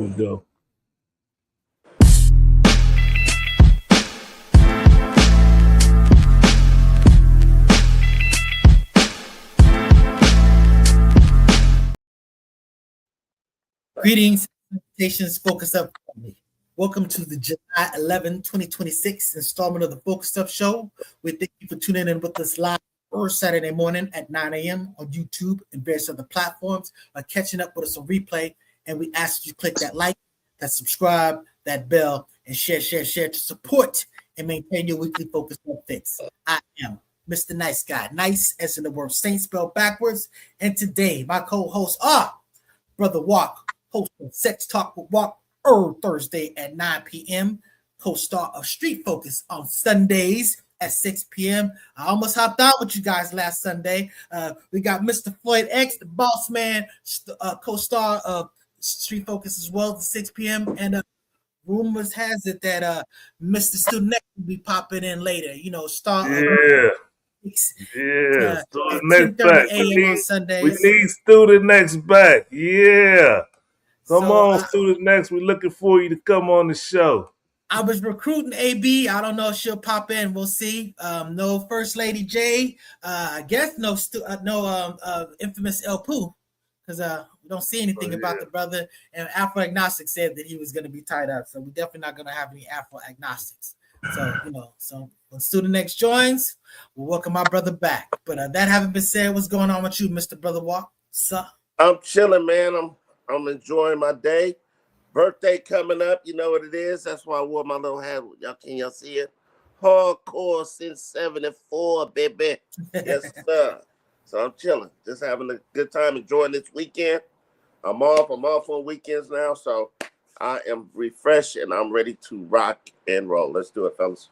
we go. Greetings, salutations, Focus Up family. Welcome to the July 11, 2026 installment of the Focus Up Show. We thank you for tuning in with us live first Saturday morning at 9 a.m. on YouTube and various other platforms, or catching up with us on replay. And we ask you to click that like, that subscribe, that bell, and share to support and maintain your weekly Focus Up fix. I am Mr. Nice Guy, nice as in the word Saint spelled backwards. And today, my co-hosts are Brother Walk, host of Sex Talk with Walk Thursday at 9 p.m., co-star of Street Focus on Sundays at 6 p.m. I almost hopped out with you guys last Sunday. We got Mr. Floyd X, the boss man, co-star of Street Focus as well at 6 p.m. And rumors has it that Mr. Student X will be popping in later. You know, star Yeah. Student Next back. We need Student Next back. Yeah. Come on, Student Next. We're looking for you to come on the show. I was recruiting AB. I don't know if she'll pop in. We'll see. No First Lady J. I guess no infamous El Poo, because we don't see anything about the brother. And Afro Agnostic said that he was going to be tied up, so we're definitely not going to have any Afro Agnostics. So when Student Next joins, we'll welcome my brother back. But that having been said, what's going on with you, Mr. Brother Walk? Sir? I'm chilling, man. I'm enjoying my day. Birthday coming up, you know what it is. That's why I wore my little hat. Can y'all see it? Hardcore since 74, baby. Yes, sir. So I'm chilling, just having a good time, enjoying this weekend. I'm off on weekends now, so I am refreshed and I'm ready to rock and roll. Let's do it, fellas.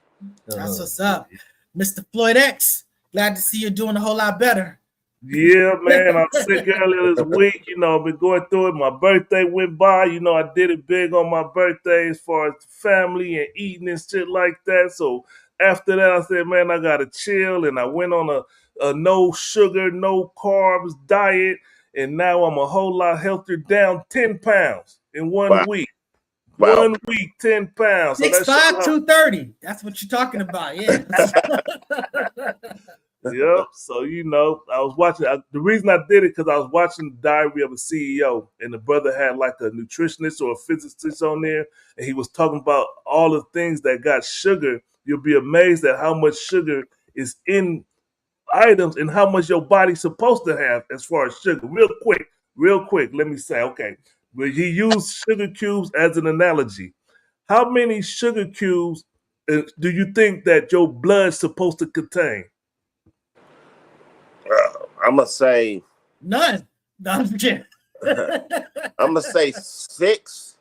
That's what's up. Mr. Floyd X, glad to see you doing a whole lot better. Yeah, man, I'm sick earlier this week. You know, I've been going through it. My birthday went by. You know, I did it big on my birthday as far as family and eating and shit like that. So after that, I said, man, I got to chill. And I went on a no sugar, no carbs diet. And now I'm a whole lot healthier, down 10 pounds in 1 week. Wow. 1 week, 10 pounds. 6'5", 230. That's what you're talking about, yeah. Yep. So, you know, I was watching. The reason I did it because I was watching the Diary of a CEO, and the brother had like a nutritionist or a physicist on there, and he was talking about all the things that got sugar. You'll be amazed at how much sugar is in items and how much your body's supposed to have as far as sugar. Real quick, let me say, okay, well, he used sugar cubes as an analogy. How many sugar cubes do you think that your blood's supposed to contain? I'm going to say... None. I'm going to say 6.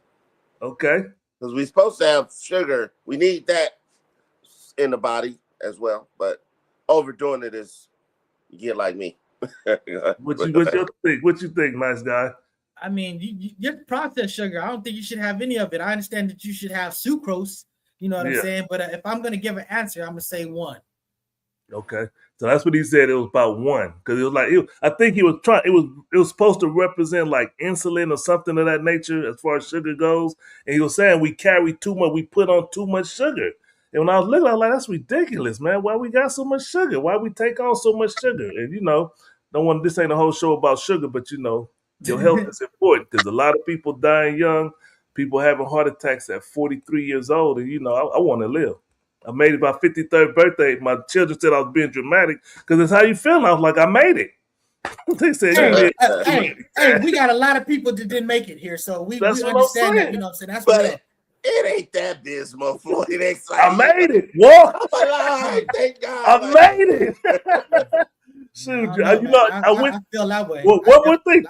Okay. Because we're supposed to have sugar. We need that in the body as well. But overdoing it is, you get like me. What you think, nice guy? I mean, your processed sugar, I don't think you should have any of it. I understand that you should have sucrose. You know what I'm saying? But if I'm going to give an answer, I'm going to say 1. Okay, so that's what he said. It was about 1 because it was like I think he was trying. It was supposed to represent like insulin or something of that nature as far as sugar goes. And he was saying we carry too much. We put on too much sugar. And when I was looking, I was like, that's ridiculous, man. Why we got so much sugar? Why we take on so much sugar? And you know, this ain't a whole show about sugar, but you know, your health is important because a lot of people dying young, people having heart attacks at 43 years old, and you know, I want to live. I made it my 53rd birthday. My children said I was being dramatic because it's how you feel. I was like, I made it. They said, hey, we got a lot of people that didn't make it here, so we understand that. You know what I'm saying? That's what it ain't that dismal, Floyd. I made it. What? Thank God. I made it. Shoot, I feel that way. One more thing.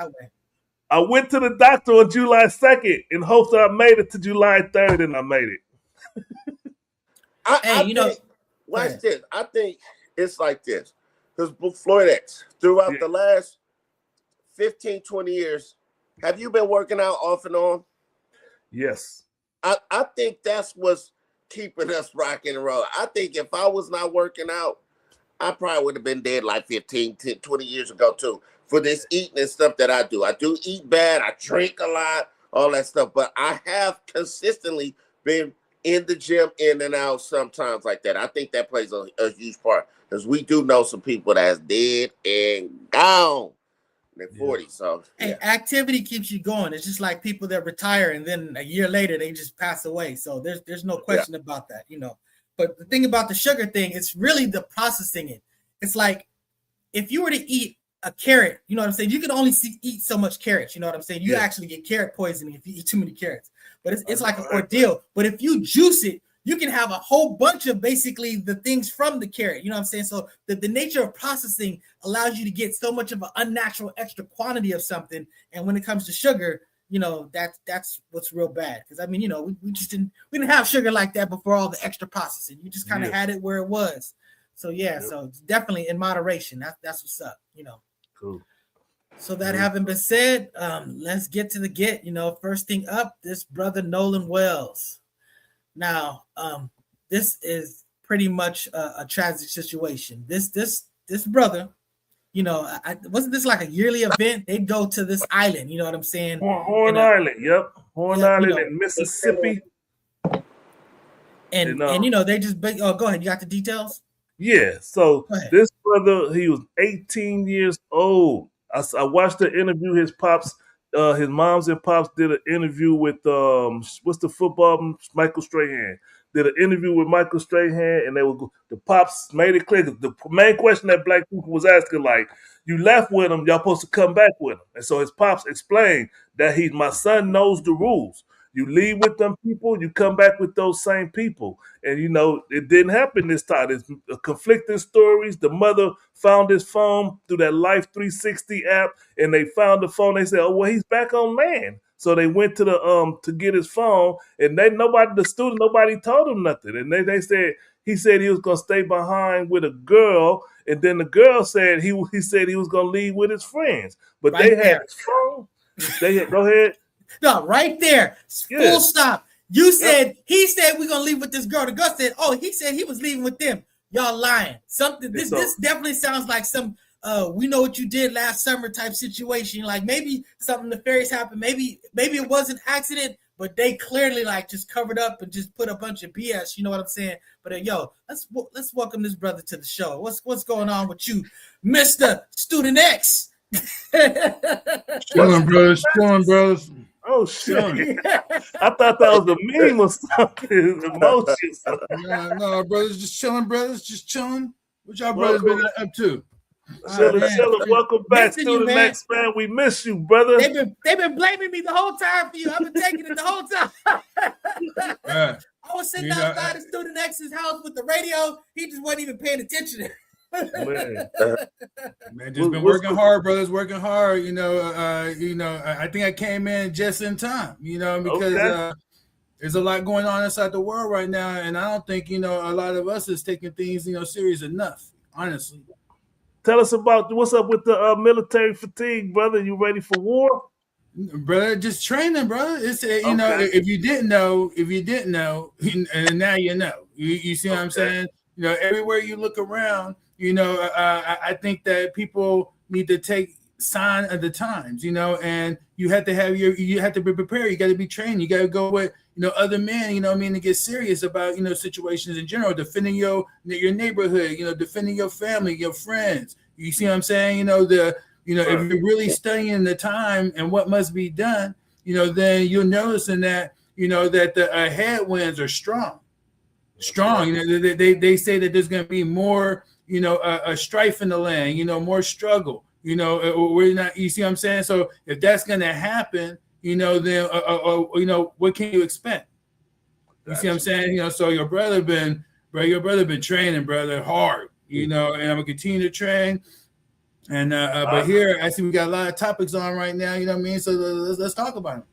I went to the doctor on July 2nd in hopes that I made it to July 3rd, and I made it. Watch this. I think it's like this. Because Floyd X, throughout the last 15, 20 years, have you been working out off and on? Yes. I think that's what's keeping us rocking and roll. I think if I was not working out, I probably would have been dead like 15, 10, 20 years ago too. For this eating and stuff that I do. I do eat bad. I drink a lot. all that stuff. But I have consistently been in the gym, in and out sometimes like that. I think that plays a huge part because we do know some people that's dead and gone. They're 40, so yeah. Hey, activity keeps you going. It's just like people that retire and then a year later they just pass away. So there's no question about that, you know. But the thing about the sugar thing, it's really the processing it. It's like if you were to eat a carrot, you know what I'm saying? You can only eat so much carrots, you know what I'm saying? You actually get carrot poisoning if you eat too many carrots. But it's like an ordeal. But if you juice it, you can have a whole bunch of basically the things from the carrot. You know what I'm saying? So the nature of processing allows you to get so much of an unnatural extra quantity of something. And when it comes to sugar, you know, that's what's real bad. Because I mean, you know, we didn't have sugar like that before all the extra processing. You just kind of had it where it was. So so definitely in moderation. That's what's up, you know. Cool. So that having been said, let's get to you know, first thing up, this brother Nolan Wells. Now, this is pretty much a tragic situation. This brother, you know, wasn't this like a yearly event? They go to this island, you know what I'm saying? Horn Island, Horn Island, you know, in Mississippi. And you know, they just go ahead, you got the details? Yeah, so this brother, he was 18 years old. I watched the interview. His pops, his moms and pops did an interview with what's the football, Michael Strahan. Did an interview with Michael Strahan, and the pops made it clear. The main question that black people was asking, like, you left with him, y'all supposed to come back with him. And so his pops explained that my son knows the rules. You leave with them people, you come back with those same people. And, you know, it didn't happen this time. It's conflicting stories. The mother found his phone through that Life 360 app, and they found the phone. They said, oh, well, he's back on land. So they went to the to get his phone, and nobody told him nothing. And they said he said he was gonna stay behind with a girl, and then the girl said he said he was gonna leave with his friends. But they had his phone. Go ahead. No, right there. Full stop. You said he said we're gonna leave with this girl. The girl said, oh, he said he was leaving with them. Y'all lying. This definitely sounds like some we know what you did last summer type situation. Like maybe something nefarious happened. Maybe it was an accident, but they clearly like just covered up and just put a bunch of BS. You know what I'm saying? But let's welcome this brother to the show. What's going on with you, Mr. Student X? Chilling, brothers. Oh shit! I thought that was a meme or something. Emotions. No, brothers, just chilling. What y'all brothers been up to? Chilling. Welcome back, Student X, man. We miss you, brother. They've been blaming me the whole time for you. I've been taking it the whole time. I was sitting outside of Student X's house with the radio. He just wasn't even paying attention. Man, just been working hard, brothers. Working hard. You know. I think I came in just in time. You know, because there's a lot going on inside the world right now, and I don't think a lot of us is taking things serious enough. Honestly. Tell us about what's up with the military fatigue, brother. You ready for war? Brother, just training, brother. It's know, if you didn't know, and now you know. You see what I'm saying? You know, everywhere you look around, I think that people need to take sign of the times, and you have to you have to be prepared. You got to be trained. You got to go with other men, to get serious about situations in general, defending your neighborhood, defending your family, your friends. You see what I'm saying? If you're really studying the time and what must be done, then you'll notice in that that the headwinds are strong. They say that there's going to be more a strife in the land, more struggle. We're not. You see what I'm saying? So if that's going to happen, then what can you expect? You see what I'm saying? So your brother been training, brother, hard. And I'm gonna continue to train. And but here I see we got a lot of topics on right now. You know what I mean? So let's talk about them.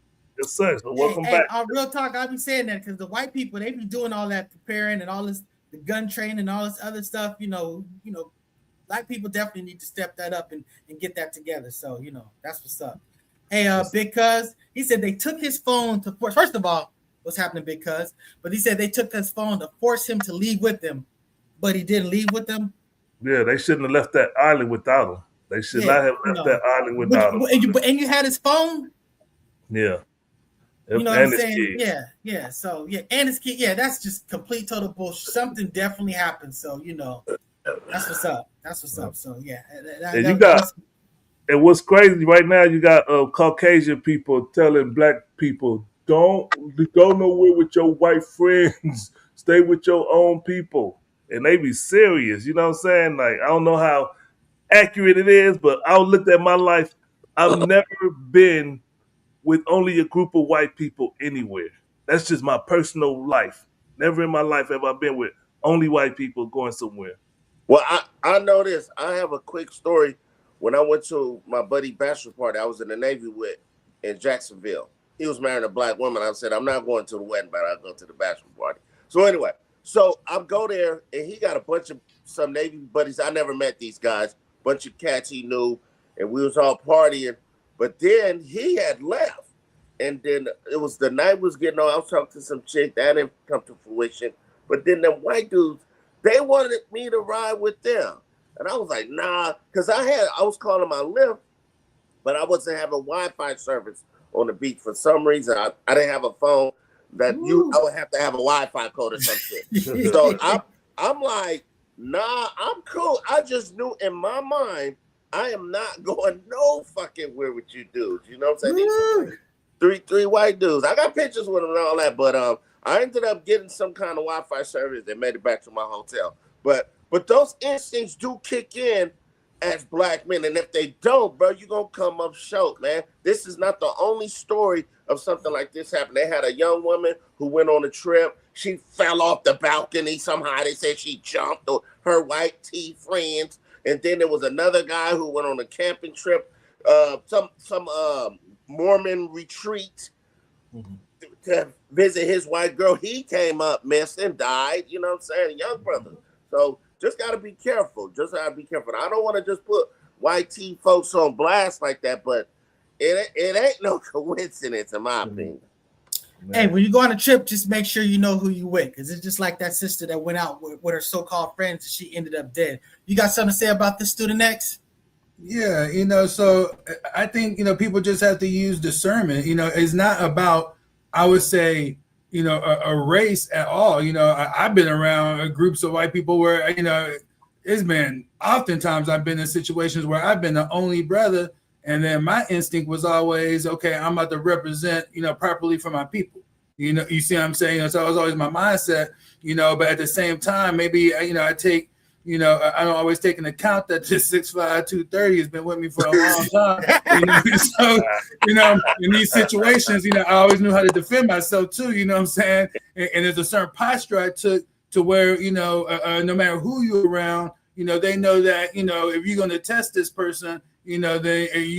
Yes, sir. So welcome back. Real talk. I've been saying that because the white people they've been doing all that preparing and all this, the gun training and all this other stuff. Black people definitely need to step that up and get that together. So that's what's up. Hey, Big Cuz, he said they took his phone to force. First of all, what's happening, Big Cuz? But he said they took his phone to force him to leave with them, but he didn't leave with them. Yeah, they shouldn't have left that island without him. They should not have left that island without him. And you had his phone? Yeah. You know what I'm saying? Yeah. So yeah, and his kid. Yeah, that's just complete total bullshit. Something definitely happened. So that's what's up. That's what's up. So yeah, And you got, and what's crazy right now, you got Caucasian people telling black people, don't go nowhere with your white friends. Stay with your own people. And they be serious. You know what I'm saying? Like, I don't know how accurate it is, but I looked at my life. I've never been with only a group of white people anywhere. That's just my personal life. Never in my life have I been with only white people going somewhere. Well, I know this. I have a quick story. When I went to my buddy bachelor party, I was in the Navy with in Jacksonville. He was marrying a black woman. I said, I'm not going to the wedding, but I'll go to the bachelor party. So anyway, I go there, and he got a bunch of some Navy buddies. I never met these guys. Bunch of cats he knew, and we was all partying. But then he had left. And then it was the night was getting on. I was talking to some chick. That didn't come to fruition. But then the white dudes, they wanted me to ride with them. And I was like, nah, because I was calling my Lyft, but I wasn't having Wi-Fi service on the beach for some reason. I didn't have a phone that I would have to have a Wi-Fi code or some shit. So I'm like, nah, I'm cool. I just knew in my mind, I am not going no fucking where with you dudes. You know what I'm saying? Three white dudes. I got pictures with them and all that, but I ended up getting some kind of Wi-Fi service that made it back to my hotel. But those instincts do kick in as black men, and if they don't, bro, you're gonna come up short, man. This is not the only story of something like this happened. They had a young woman who went on a trip. She fell off the balcony somehow. They said she jumped, or her white tea friends. And then there was another guy who went on a camping trip, some Mormon retreat to visit his white girl. He came up, missed, and died. You know what I'm saying? Young brother. So just got to be careful. I don't want to just put white tea folks on blast like that, but it ain't no coincidence in my opinion. Hey, when you go on a trip, just make sure you know who you with, because it's just like that sister that went out with her so-called friends and she ended up dead. You got something to say about this student X? Yeah, so I think, people just have to use discernment. It's not about, I would say, a race at all. I've been around groups of white people where, it's been, oftentimes I've been in situations where I've been the only brother. And then my instinct was always, okay, I'm about to represent, properly for my people. You see what I'm saying? So it was always my mindset, but at the same time, maybe, I take, I don't always take into account that this 6'5", 230 has been with me for a long time. So, in these situations, I always knew how to defend myself too, you know what I'm saying? And there's a certain posture I took to where, no matter who you're around, they know that, if you're going to test this person, you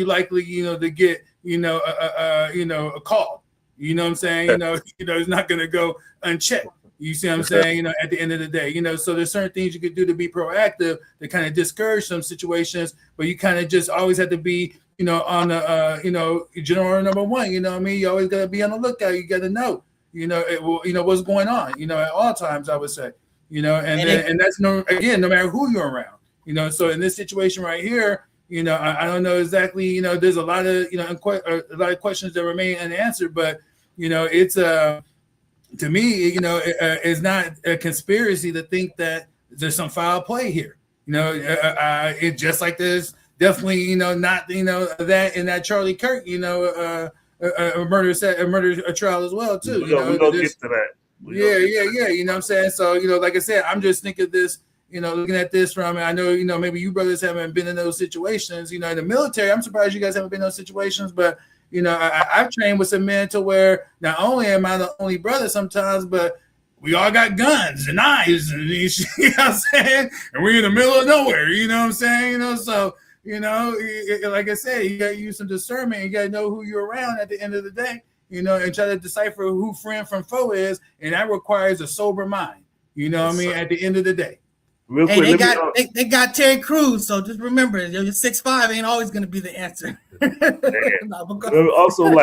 likely, to get, a call. You know what I'm saying? It's not going to go unchecked. You see what I'm saying? At the end of the day, so there's certain things you could do to be proactive to kind of discourage some situations, but you kind of just always have to be, on the, general number one. You know what I mean? You always got to be on the lookout. You got to know, what's going on, at all times, I would say, and that's no matter who you're around, so in this situation right here, I don't know exactly, there's a lot of, a lot of questions that remain unanswered, but, it's, to me, it's not a conspiracy to think that there's some foul play here. It just like there's definitely, not, that in that Charlie Kirk, a murder trial as well too. We're gonna get to that. Yeah. You know what I'm saying? So, like I said, I'm just thinking this, looking at this from, I know, maybe you brothers haven't been in those situations, in the military. I'm surprised you guys haven't been in those situations, but I've trained with some men to where not only am I the only brother sometimes, but we all got guns and knives, and you know what I'm saying? And we're in the middle of nowhere, you know what I'm saying? So, like I said, you got to use some discernment. You got to know who you're around at the end of the day, and try to decipher who friend from foe is. And that requires a sober mind, what I mean, at the end of the day. Real quick, hey, they got Terry Crews, so just remember, your 6'5" ain't always going to be the answer. Also,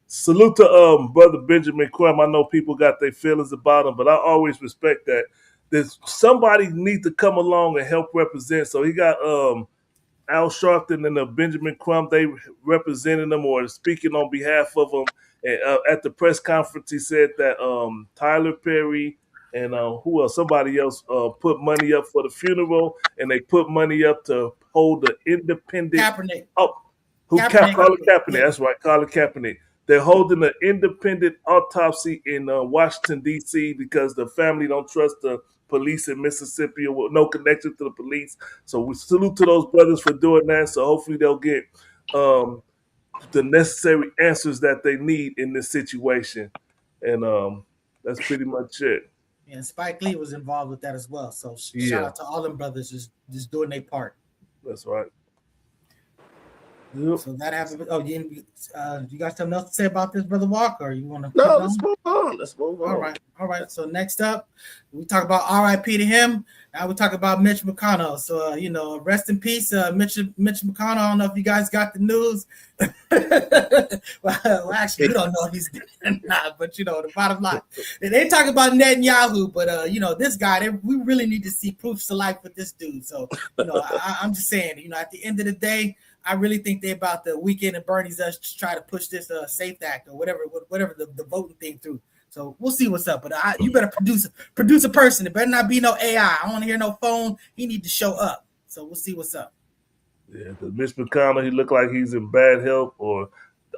salute to brother Benjamin Crumb. I know people got their feelings about him, but I always respect that. There's somebody need to come along and help represent. So he got Al Sharpton and Benjamin Crumb. They representing them or speaking on behalf of them, And at the press conference, he said that Tyler Perry and who else? Somebody else put money up for the funeral, and they put money up to hold the independent. Kaepernick. Oh, Colin Kaepernick? Yeah. That's right, Colin Kaepernick. They're holding an independent autopsy in Washington D.C. because the family don't trust the police in Mississippi or with no connection to the police. So we salute to those brothers for doing that. So hopefully they'll get the necessary answers that they need in this situation. And that's pretty much it. And Spike Lee was involved with that as well. So shout out to all them brothers just doing their part. That's right. Yep. So that happened. Oh, you got something else to say about this, Brother Walker? Or you want to? No, let's move on. All right. So next up, we talk about R.I.P. to him. Now we talk about Mitch McConnell. So rest in peace, Mitch McConnell. I don't know if you guys got the news. well, actually, we don't know if he's dead or not. But the bottom line, they talk about Netanyahu, but this guy, we really need to see proofs to life with this dude. So I'm just saying, at the end of the day, I really think they're about the weekend and Bernie's us to try to push this SAFE Act or whatever the voting thing through. So we'll see what's up. But you better produce a person. It better not be no AI. I don't want to hear no phone. He need to show up. So we'll see what's up. Yeah, because Mitch McConnell, he looked like he's in bad health, or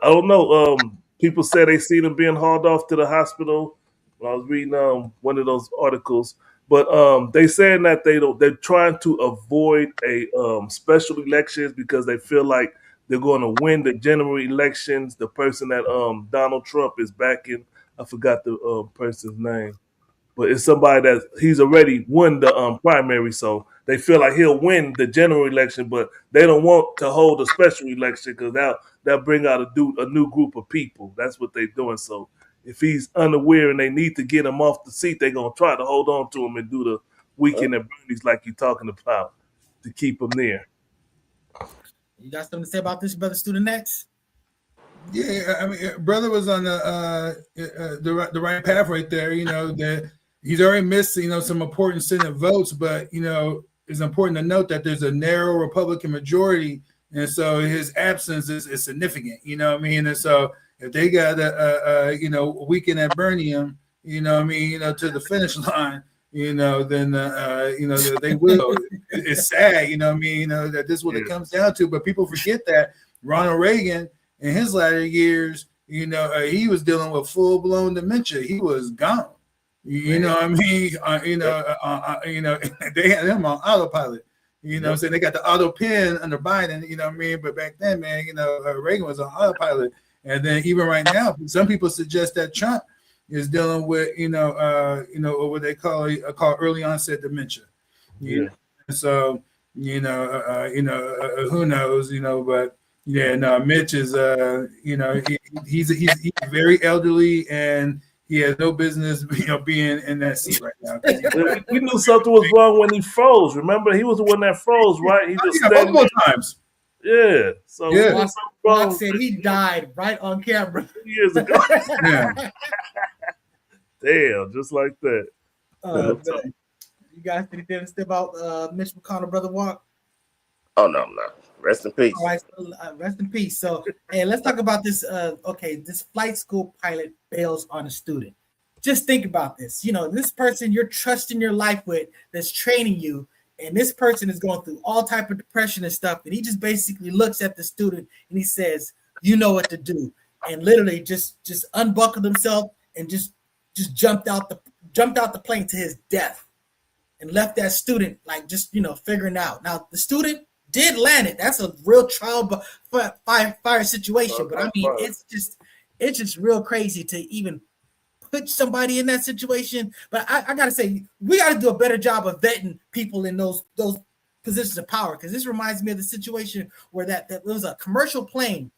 I don't know. People said they seen him being hauled off to the hospital. When I was reading one of those articles. But they saying that they're trying to avoid a special elections because they feel like they're going to win the general elections. The person that Donald Trump is backing, I forgot the person's name, but it's somebody that he's already won the primary, so they feel like he'll win the general election, but they don't want to hold a special election because that'll bring out a new group of people. That's what they're doing. So if he's unaware and they need to get him off the seat, they're going to try to hold on to him and do the weekend at Bernie's like you're talking about to keep him there. You got something to say about this, Brother Student X? Yeah, I mean, brother was on the right path right there. That he's already missed, some important Senate votes, but it's important to note that there's a narrow Republican majority, and so his absence is significant. You know what I mean? And so if they got a weekend at Birmingham, to the finish line, then they will. It's sad, that this is what it comes down to. But people forget that Ronald Reagan in his latter years, he was dealing with full blown dementia. He was gone. They had him on autopilot. I'm saying? They got the auto pen under Biden. But back then, man, Reagan was on autopilot. And then even right now, some people suggest that Trump is dealing with, what they call early onset dementia. Yeah. So, who knows, but yeah, no, Mitch is, he's very elderly and he has no business, being in that seat right now. We knew something was wrong when he froze. Remember, he was the one that froze, right? He just multiple times. Yeah. So yeah. Rock said he died right on camera 2 years ago. Yeah. Damn, just like that. You guys anything to say about Mitch McConnell, Brother Walk? Oh no. Rest in peace. All right, so, rest in peace. So, hey, let's talk about this. This flight school pilot bails on a student. Just think about this. This person you're trusting your life with that's training you, and this person is going through all type of depression and stuff, and he just basically looks at the student and he says, "You know what to do," and literally just unbuckled himself and just jumped out the plane to his death, and left that student figuring out. Now the student did land it. That's a real trial fire situation. But I mean, it's just real crazy to even put somebody in that situation. But I gotta say, we gotta do a better job of vetting people in those positions of power, because this reminds me of the situation where that was a commercial plane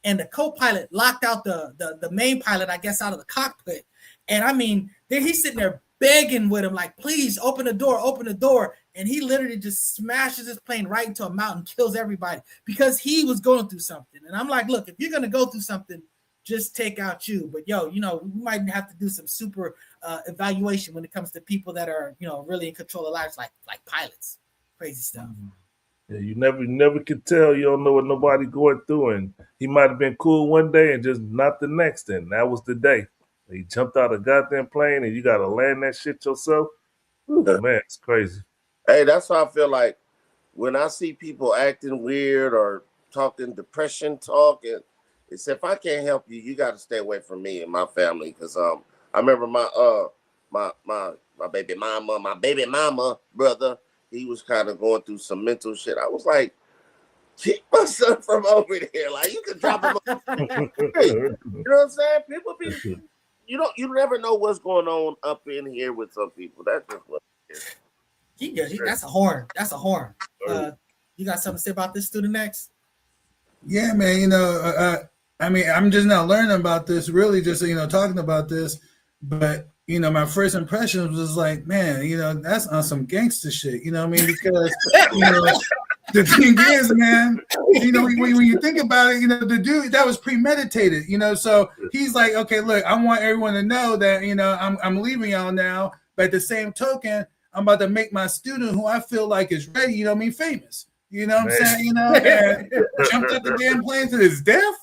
and the co-pilot locked out the main pilot, I guess, out of the cockpit. And I mean, he's sitting there begging with him, like, please open the door. And he literally just smashes his plane right into a mountain, kills everybody because he was going through something. And I'm like, look, if you're going to go through something, just take out you. But we might have to do some super evaluation when it comes to people that are, really in control of lives, like pilots. Crazy stuff. Yeah, you never could tell. You don't know what nobody going through, and he might have been cool one day and just not the next. And that was the day he jumped out of a goddamn plane, and you got to land that shit yourself. Ooh, man, it's crazy. Hey, that's how I feel like when I see people acting weird or talking depression talk, and it's if I can't help you, you got to stay away from me and my family. Because I remember my baby mama brother, he was kind of going through some mental shit. I was like, keep my son from over there. Like, you can drop him. You know what I'm saying? People be, you never know what's going on up in here with some people. That's just what it is. That's a horn. That's a horn. You got something to say about this student next? Yeah, man. I mean, I'm just now learning about this, really just, talking about this. But, my first impression was like, man, that's on some gangster shit. You know what I mean? Because, the thing is, man, when you think about it, the dude, that was premeditated, so he's like, okay, look, I want everyone to know that, I'm leaving y'all now. But at the same token, I'm about to make my student who I feel like is ready, famous. You know what I'm saying? And jumped up the damn plane to his death.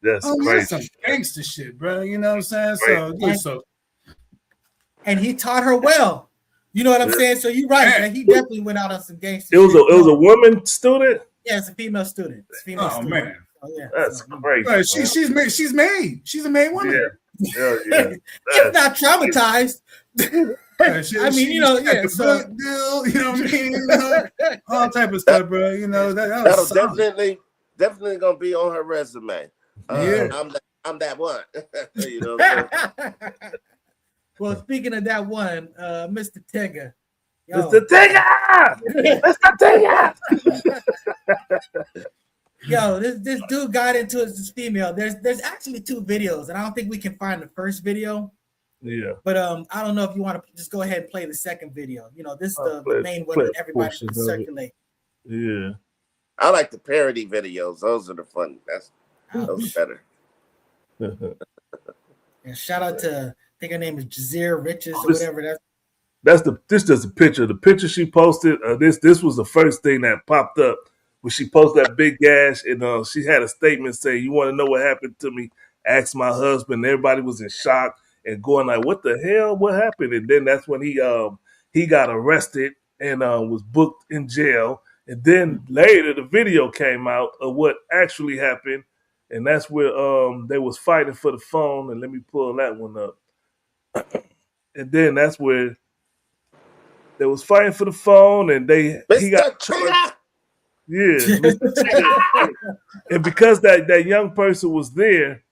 That's crazy. That's some gangster shit, bro. You know what I'm saying? So and he taught her well. You know what I'm saying? So you're right, man. He definitely went out on some gangster. It was a woman student. Yeah, it's a female student. Man, that's crazy. Right. She's made. She's a made woman. Yeah. If not traumatized. I mean, so deal, what I mean? All type of stuff, bro. That'll definitely gonna be on her resume. I'm that one. You know what I'm saying? Well, speaking of that one, Mr. Tigger. Mr. Tigger! Mr. Tigger! Yo, this dude got into this female. There's actually 2 videos, and I don't think we can find the first video. Yeah. But I don't know if you want to just go ahead and play the second video. This is the main one that everybody can circulate. Yeah. I like the parody videos. Those are the fun. Those are better. And shout out to, I think her name is Jazeer Riches or whatever. This is the picture. The picture she posted. This was the first thing that popped up when she posted that big gash, and she had a statement saying, "You want to know what happened to me? Ask my husband." Everybody was in shock and going like, "What the hell? What happened?" And then that's when he got arrested and was booked in jail. And then later the video came out of what actually happened, and that's where they was fighting for the phone. And let me pull that one up. And then that's where they was fighting for the phone, and he got charged. Yeah, and because that young person was there,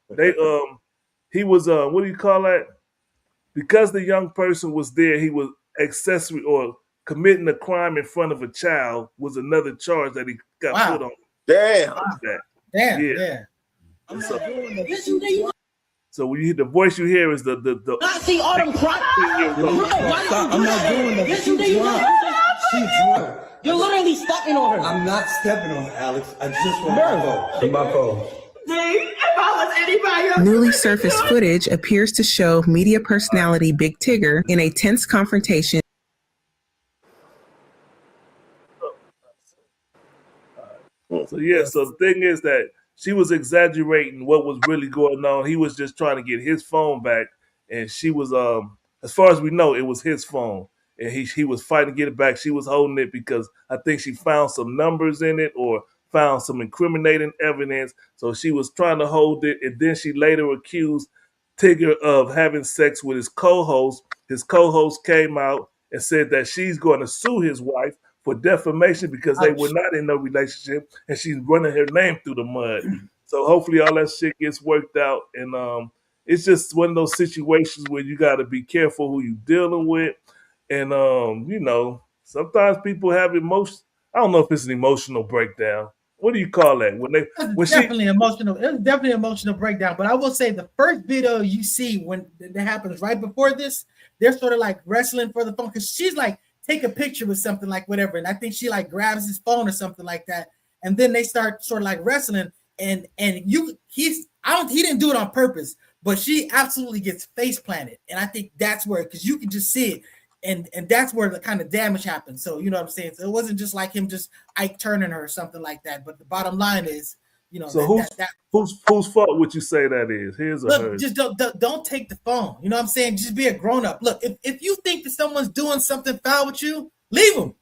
he was what do you call that? Because the young person was there, he was accessory or committing a crime in front of a child was another charge that he got put on. Damn. Yeah. So when you hear the voice you hear is the I see Autumn crying. I'm not doing that. Yes, you did. She's drunk. You're literally stepping on her. I'm not stepping on her, Alex. I just want to go. My phone. If I was anybody else. Newly surfaced footage appears to show media personality Big Tigger in a tense confrontation. So the thing is that she was exaggerating what was really going on. He was just trying to get his phone back, and she was as far as we know, it was his phone. And he was fighting to get it back. She was holding it because I think she found some numbers in it or found some incriminating evidence. So she was trying to hold it. And then she later accused Tigger of having sex with his co-host. His co-host came out and said that she's going to sue his wife for defamation because they were not in no relationship and she's running her name through the mud. So hopefully all that shit gets worked out. And it's just one of those situations where you got to be careful who you're dealing with. And, sometimes people have emotion. I don't know if it's an emotional breakdown. What do you call that? Emotional. It was definitely an emotional breakdown. But I will say the first video you see when that happens right before this, they're sort of like wrestling for the phone because she's like, take a picture with something like whatever. And I think she like grabs his phone or something like that. And then they start sort of like wrestling. And he didn't do it on purpose, but she absolutely gets face planted. And I think that's where, because you can just see it. And that's where the kind of damage happened. So, you know what I'm saying? So it wasn't just like him just Ike turning her or something like that. But the bottom line is, you know, So whose fault would you say that is? His or hers? Just don't take the phone. You know what I'm saying? Just be a grown up. Look, if you think that someone's doing something foul with you, leave them.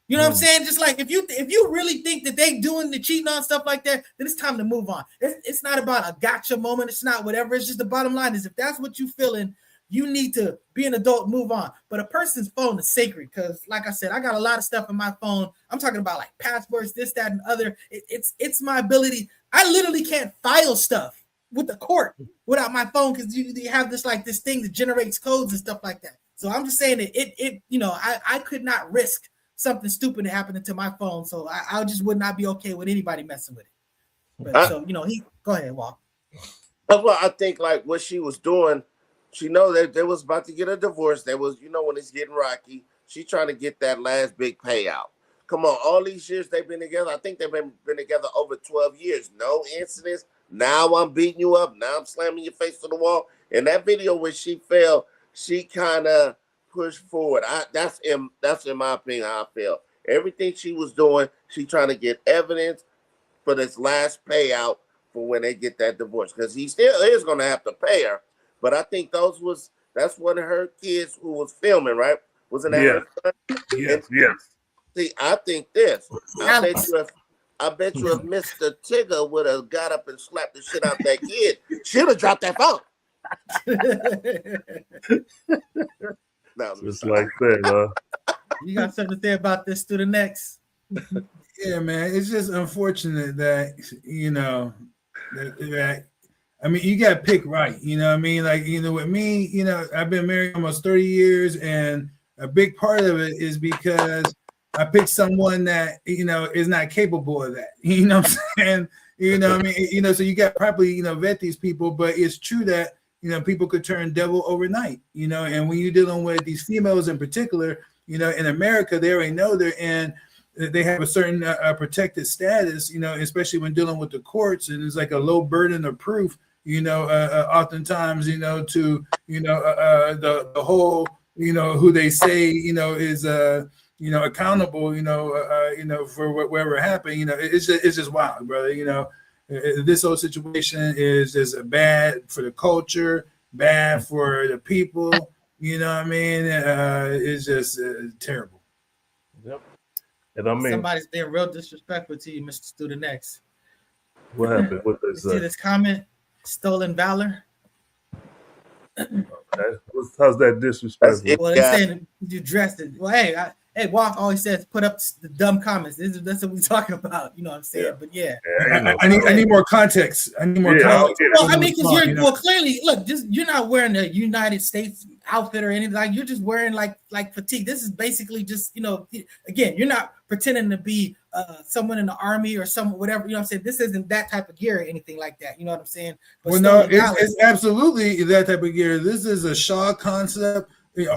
You know what I'm saying? Just like if you really think that they doing the cheating on stuff like that, then it's time to move on. It's not about a gotcha moment. It's not whatever. It's just the bottom line is if that's what you feeling, you need to be an adult, move on. But a person's phone is sacred because, like I said, I got a lot of stuff in my phone. I'm talking about like passports, this, that, and other. It's my ability. I literally can't file stuff with the court without my phone because you have this thing that generates codes and stuff like that. So I'm just saying that it you know, I could not risk something stupid happening to my phone. So I just would not be okay with anybody messing with it. But so, you know, go ahead, Walt. That's why I think like what she was doing, she know that they was about to get a divorce. There was, you know, when it's getting rocky, she's trying to get that last big payout. Come on, all these years they've been together. I think they've been together over 12 years. No incidents. Now I'm beating you up. Now I'm slamming your face to the wall. In that video where she fell, she kind of pushed forward. That's in my opinion how I feel. Everything she was doing, she trying to get evidence for this last payout for when they get that divorce. Because he still is going to have to pay her. But I think that's one of her kids who was filming, right? Wasn't that her son? Yes. See, I think this. I bet you if Mr. Tigger would have got up and slapped the shit out that kid, she'd have dropped that phone. No, just like that, You got something to say about this student next? Yeah, man. It's just unfortunate that, you know, that I mean, you got to pick right. You know what I mean? Like, you know, with me, you know, I've been married almost 30 years, and a big part of it is because I picked someone that, you know, is not capable of that. You know what I'm saying? You know what I mean? You know, so you got to probably, you know, vet these people, but it's true that, you know, people could turn devil overnight, you know, and when you're dealing with these females in particular, you know, in America, they already know they have a certain protected status, you know, especially when dealing with the courts, and it's like a low burden of proof, you know, oftentimes, you know, to, you know, the whole, you know, who they say, you know, is, you know, accountable, you know, for whatever happened, you know, it's just wild, brother, you know. This whole situation is just bad for the culture, bad for the people, you know what I mean? It's just terrible. Yep. And I mean, somebody's being real disrespectful to you, Mr. Student X. What happened? What they say? See this comment? Stolen valor. Okay. How's that disrespectful? Well, they're saying you dressed it. Well, hey, Walk always says put up the dumb comments. That's what we're talking about. You know what I'm saying? Yeah. But yeah. I need more context. I need more context. Well, I mean, because clearly, look, you're not wearing a United States outfit or anything. Like, you're just wearing like fatigue. This is basically just, you know, again, you're not pretending to be someone in the army or some whatever. You know what I'm saying? This isn't that type of gear or anything like that. You know what I'm saying? But well, no, it's absolutely that type of gear. This is a Shaw concept.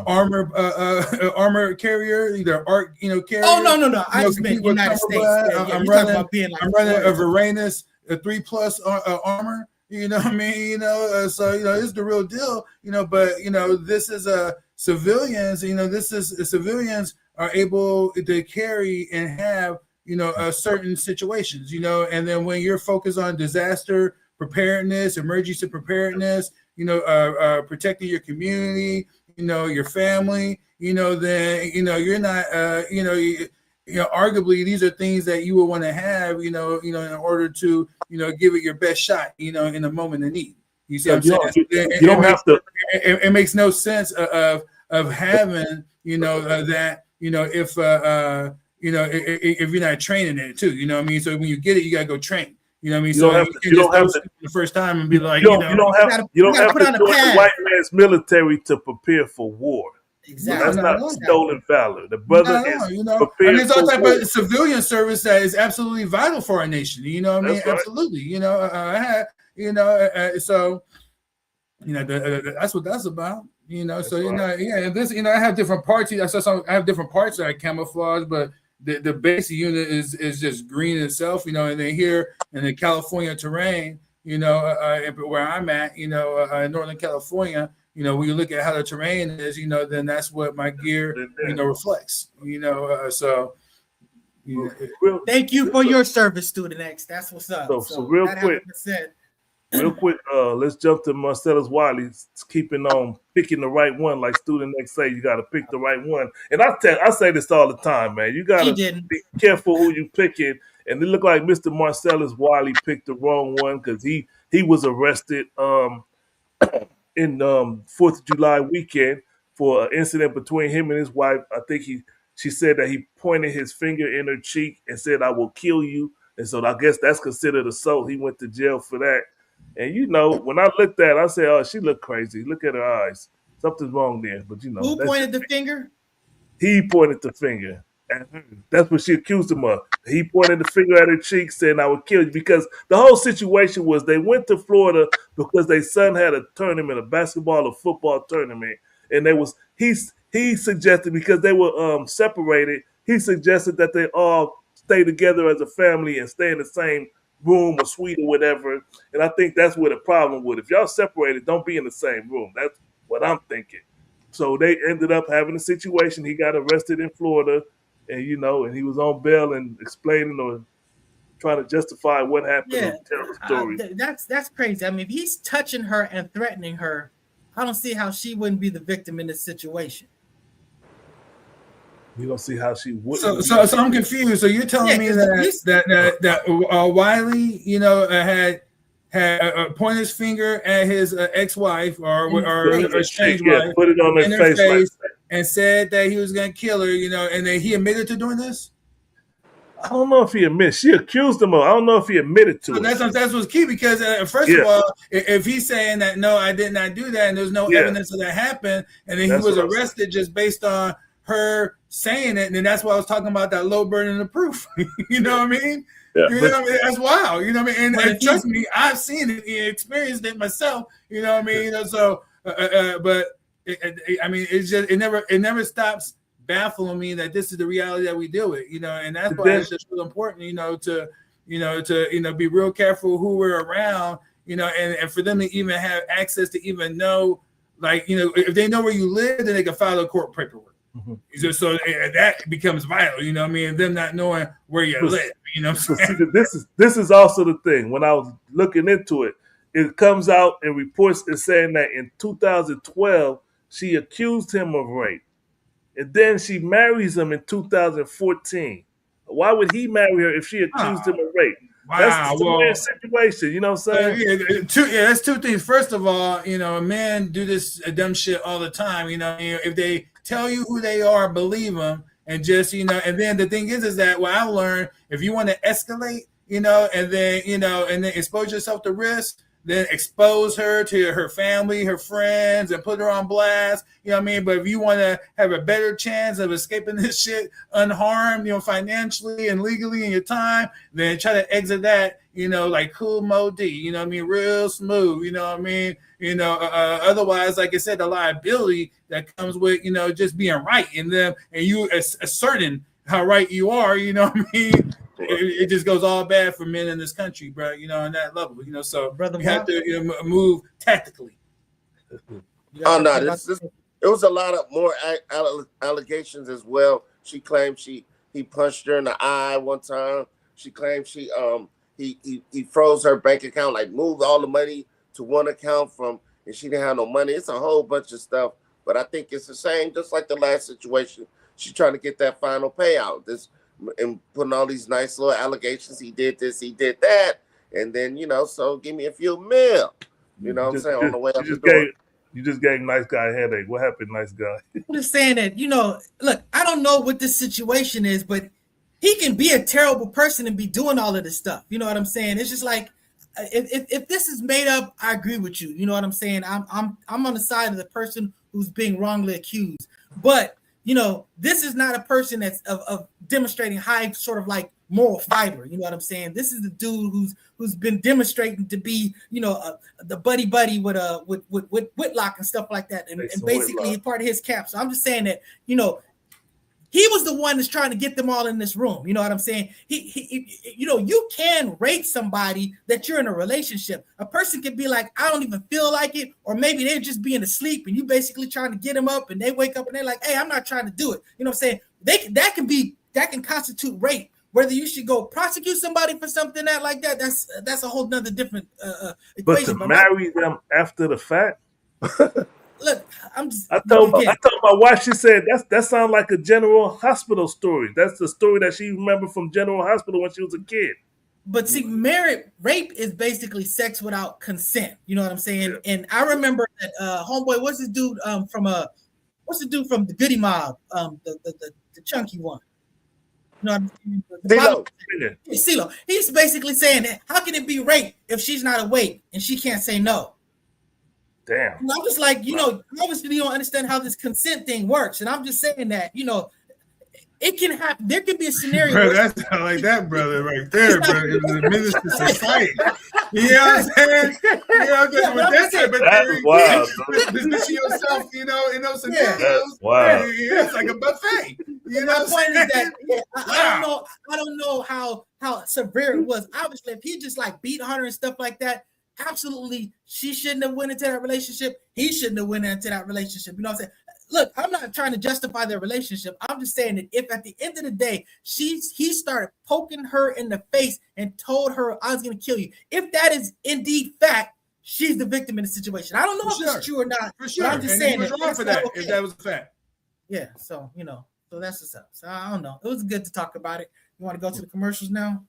Armor carrier, either art, you know, carrier. Oh no! I just meant United States. I'm running a Varanus, a 3+ armor. You know what I mean? You know, so you know it's the real deal. You know, but you know this is civilians. You know, civilians are able to carry and have, you know, certain situations. You know, and then when you're focused on disaster preparedness, emergency preparedness, you know, protecting your community, you know, your family, you know, then, you know, you're not, you know, arguably these are things that you would want to have, you know, in order to, you know, give it your best shot, you know, in a moment of need. You see what I'm saying? You don't have to. It makes no sense of having, you know, that, you know, if, you know, if you're not training it too, you know what I mean? So when you get it, you got to go train. You know what I mean? You don't have to the first time and be like, you don't have to join the white man's military to prepare for war. Exactly. So that's not stolen valor. The brother is you know, prepared. There's all type of civilian service that is absolutely vital for our nation. You know what I mean? Right. Absolutely. You know, you know, so you know that's what that's about. You know, that's so you know, yeah. This, you know, I have different parts. I have different parts that I camouflage, but the basic unit is just green itself, you know, and then here in the California terrain, you know, where I'm at, you know, in Northern California, when you look at how the terrain is, then that's what my gear, reflects. So. Thank you for your service, Student X. That's what's up. So real quick, let's jump to Marcellus Wiley keeping on picking the right one. Like Student X say, you got to pick the right one. And I say this all the time, man. You got to be careful who you picking. And it looked like Mr. Marcellus Wiley picked the wrong one because he was arrested in 4th of July weekend for an incident between him and his wife. I think she said that he pointed his finger in her cheek and said, "I will kill you." And so I guess that's considered assault. He went to jail for that. And when I looked at her, I said, "Oh, she looked crazy. Look at her eyes. Something's wrong there." But who pointed the finger? He pointed the finger at her. That's what she accused him of. He pointed the finger at her cheek, saying, "I would kill you." Because the whole situation was they went to Florida because their son had a tournament, a basketball or football tournament, and he suggested, because they were separated, he suggested that they all stay together as a family and stay in the same room or suite or whatever. And I think that's where the problem was. If y'all separated, don't be in the same room. That's what I'm thinking. So they ended up having a situation. He got arrested in Florida, and and he was on bail and explaining or trying to justify what happened. Yeah, terrible story. That's crazy. I mean, if he's touching her and threatening her, I don't see how she wouldn't be the victim in this situation. You don't see how she would. So I'm confused. So you're telling me that Wiley, had pointed his finger at his ex-wife or estranged wife, put it on her face like and said that he was going to kill her, and then he admitted to doing this? I don't know if he admitted. She accused him of. I don't know if he admitted to it. That's what's key, because first of all, if he's saying that no, I did not do that, and there's no evidence of that happened, and then he was arrested just based on her saying it, and then that's why I was talking about that low burden of proof. You know what I mean? Yeah. That's wild. You know what I mean? And trust me, I've seen it, experienced it myself. You know what I mean? So, but it never stops baffling me that this is the reality that we deal with. And that's why it's just really important. To be real careful who we're around. And for them to even have access to even know, if they know where you live, then they can file a court paperwork. Mm-hmm. So that becomes vital, you know what I mean? Them not knowing where you live, you know what I'm saying? This is also the thing. When I was looking into it, it comes out in reports is saying that in 2012, she accused him of rape. And then she marries him in 2014. Why would he marry her if she accused him of rape? Wow, that's a weird situation, you know what I'm saying? That's two things. First of all, men do this dumb shit all the time. If they tell you who they are, believe them, and just and then the thing is that what I learned, if you want to escalate, and then expose yourself to risk, then expose her to her family, her friends, and put her on blast. You know what I mean? But if you want to have a better chance of escaping this shit unharmed, financially and legally in your time, then try to exit that, like cool Mo D, you know what I mean? Real smooth, you know what I mean? Otherwise, like I said, the liability that comes with, just being right in them and you asserting how right you are, you know what I mean? It just goes all bad for men in this country, bro. On that level, so you have to move tactically. Oh no, it was a lot of more allegations as well. She claimed he punched her in the eye one time. She claimed he froze her bank account, like moved all the money to one account and she didn't have no money. It's a whole bunch of stuff, but I think it's the same, just like the last situation. She's trying to get that final payout. And putting all these nice little allegations. He did this, he did that. And then, so give me a few mil. You know what I'm saying? On the way up the door. You just gave nice guy a headache. What happened, nice guy? I'm just saying that, look, I don't know what this situation is, but he can be a terrible person and be doing all of this stuff. You know what I'm saying? It's just like, if this is made up, I agree with you. You know what I'm saying? I'm on the side of the person who's being wrongly accused. But this is not a person that's of demonstrating high sort of like moral fiber. You know what I'm saying? This is the dude who's been demonstrating to be, the buddy with Whitlock and stuff like that, and basically part of his camp. So I'm just saying that, he was the one that's trying to get them all in this room. You know what I'm saying? He you can rape somebody that you're in a relationship. A person can be like, I don't even feel like it, or maybe they're just being asleep and you basically trying to get them up and they wake up and they're like, hey, I'm not trying to do it. You know what I'm saying? That can constitute rape. Whether you should go prosecute somebody for something like that, that's a whole nother different equation. But to marry them after the fact? Look, I told my wife, she said that sounds like a General Hospital story. That's the story that she remembered from General Hospital when she was a kid. But see, rape is basically sex without consent. You know what I'm saying? Yeah. And I remember that homeboy, what's the dude from the Goody Mob, the chunky one. You know what I'm saying? CeeLo. He's basically saying that how can it be rape if she's not awake and she can't say no? Damn. And I'm just like, obviously you don't understand how this consent thing works. And I'm just saying that, it can happen. There could be a scenario. Bro, that's not like that, brother, right there, bro. It was a minister society. You know what I'm saying? That's wild. Position yourself, in those scenarios. That's wild. It's like a buffet. You know my point is that I don't know how severe it was. Obviously, if he just like beat her and stuff like that, absolutely, she shouldn't have went into that relationship. He shouldn't have went into that relationship. You know what I'm saying? Look, I'm not trying to justify their relationship. I'm just saying that if at the end of the day, he started poking her in the face and told her, I was going to kill you. If that is indeed fact, she's the victim in the situation. I don't know if it's true or not. For sure. But I'm just saying he was wrong for that, if that was a fact. Yeah, so, so that's what's up. So I don't know. It was good to talk about it. You want to go to the commercials now?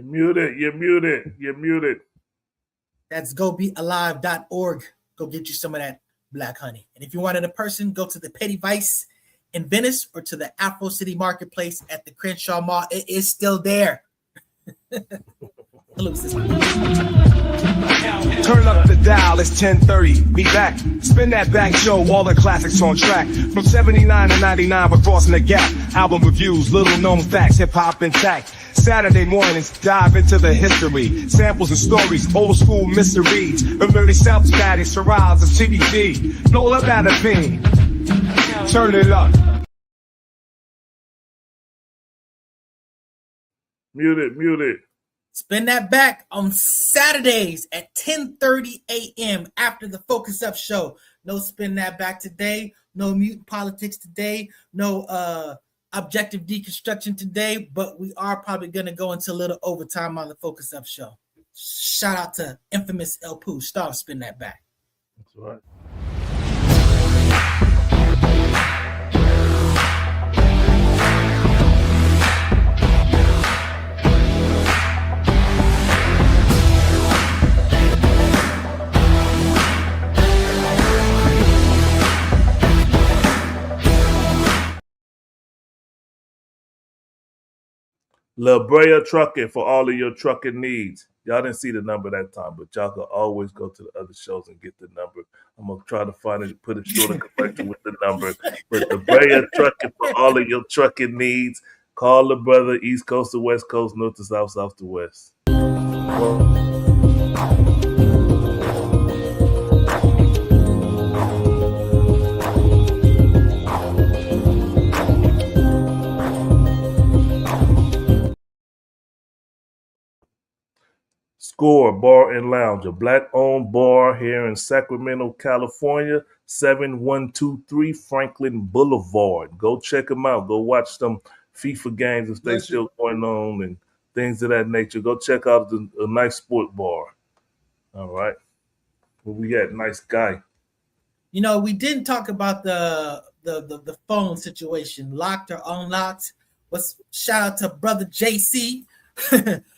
You're muted. That's gobealive.org. Go get you some of that black honey. And if you wanted a person, go to the Petty Vice in Venice or to the Afro City Marketplace at the Crenshaw Mall. It is still there. Turn up the dial, it's 10:30. Be back. Spin that back show, all the classics on track. From 79 to 99, we're crossing the gap. Album reviews, little known facts, hip hop intact. Saturday mornings, dive into the history. Samples and stories, old school mysteries. Remember South Static, Shiraz, and CBD. Nolan about a pin. Turn it up. Muted. Spin that back on Saturdays at 10:30 a.m. after the Focus Up show. No spin that back today. No mutant politics today. No objective deconstruction today. But we are probably going to go into a little overtime on the Focus Up show. Shout out to infamous El Pooh. Star spin that back. That's right. La Brea Trucking for all of your trucking needs. Y'all didn't see the number that time, but y'all can always go to the other shows and get the number. I'm going to try to find it, put it short and commercial with the number. But La Brea Trucking for all of your trucking needs. Call the brother, East Coast to West Coast, North to South, South to West. Score Bar and Lounge, a black-owned bar here in Sacramento, California, 7123 Franklin Boulevard. Go check them out. Go watch them FIFA games if they're still going on and things of that nature. Go check out a nice sport bar. All right. Where we at? Nice guy. We didn't talk about the phone situation, locked or unlocked. Shout out to brother JC.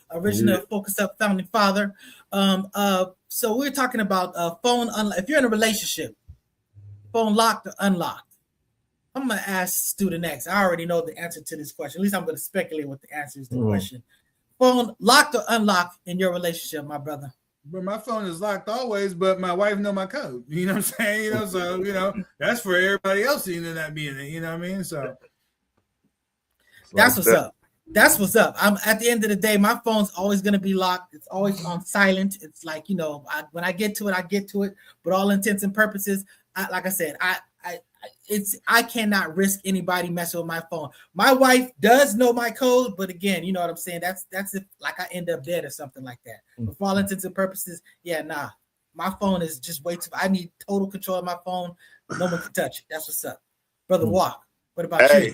Original Focus Up founding father. So we're talking about phone unlocked. If you're in a relationship, phone locked or unlocked. I'm going to ask student X. I already know the answer to this question. At least I'm going to speculate what the answer is to the question. Phone locked or unlocked in your relationship, my brother. But my phone is locked always, but my wife know my code. You know what I'm saying? You know, so that's for everybody else not being there. You know what I mean? So that's what's up. That's what's up. I'm at the end of the day, my phone's always gonna be locked. It's always on silent. It's like, when I get to it, I get to it. But all intents and purposes, like I said, I cannot risk anybody messing with my phone. My wife does know my code, but again, you know what I'm saying? That's if like I end up dead or something like that. But for all intents and purposes, nah. My phone is just way too. I need total control of my phone. No one can touch it. That's what's up, brother. Walk. What about you?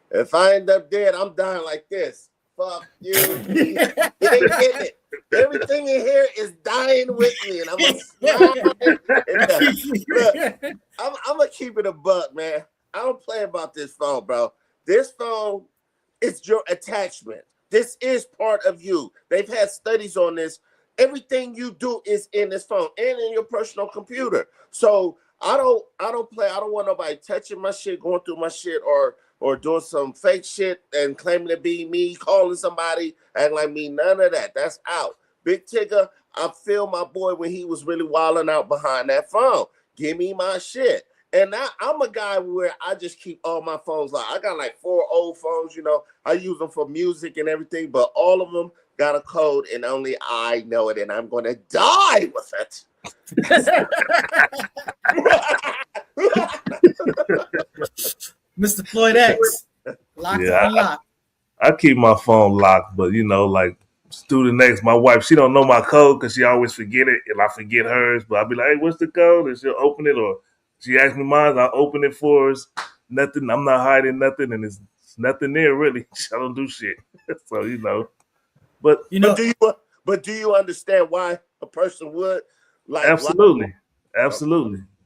If I end up dead, I'm dying like this. Fuck you. You ain't getting it. Everything in here is dying with me, and I'm gonna I'm gonna keep it a buck, man. I don't play about this phone, bro. This phone is your attachment. This is part of you. They've had studies on this. Everything you do is in this phone and in your personal computer. So I don't play. I don't want nobody touching my shit, going through my shit, or doing some fake shit and claiming to be me, calling somebody, acting like me. None of that. That's out. Big Tigger, I feel my boy when he was really wilding out behind that phone. Give me my shit. And now I'm a guy where I just keep all my phones locked. I got like 4 old phones, I use them for music and everything, but all of them got a code and only I know it, and I'm going to die with it. Mr. Floyd X, locked and unlocked. I keep my phone locked, but like Student X, my wife, she don't know my code because she always forget it, and I forget hers. But I'll be like, "Hey, what's the code?" And she'll open it, or she asks me mine. I'll open it for her. Nothing. I'm not hiding nothing, and it's nothing there really. I don't do shit. So but do you understand why a person would absolutely.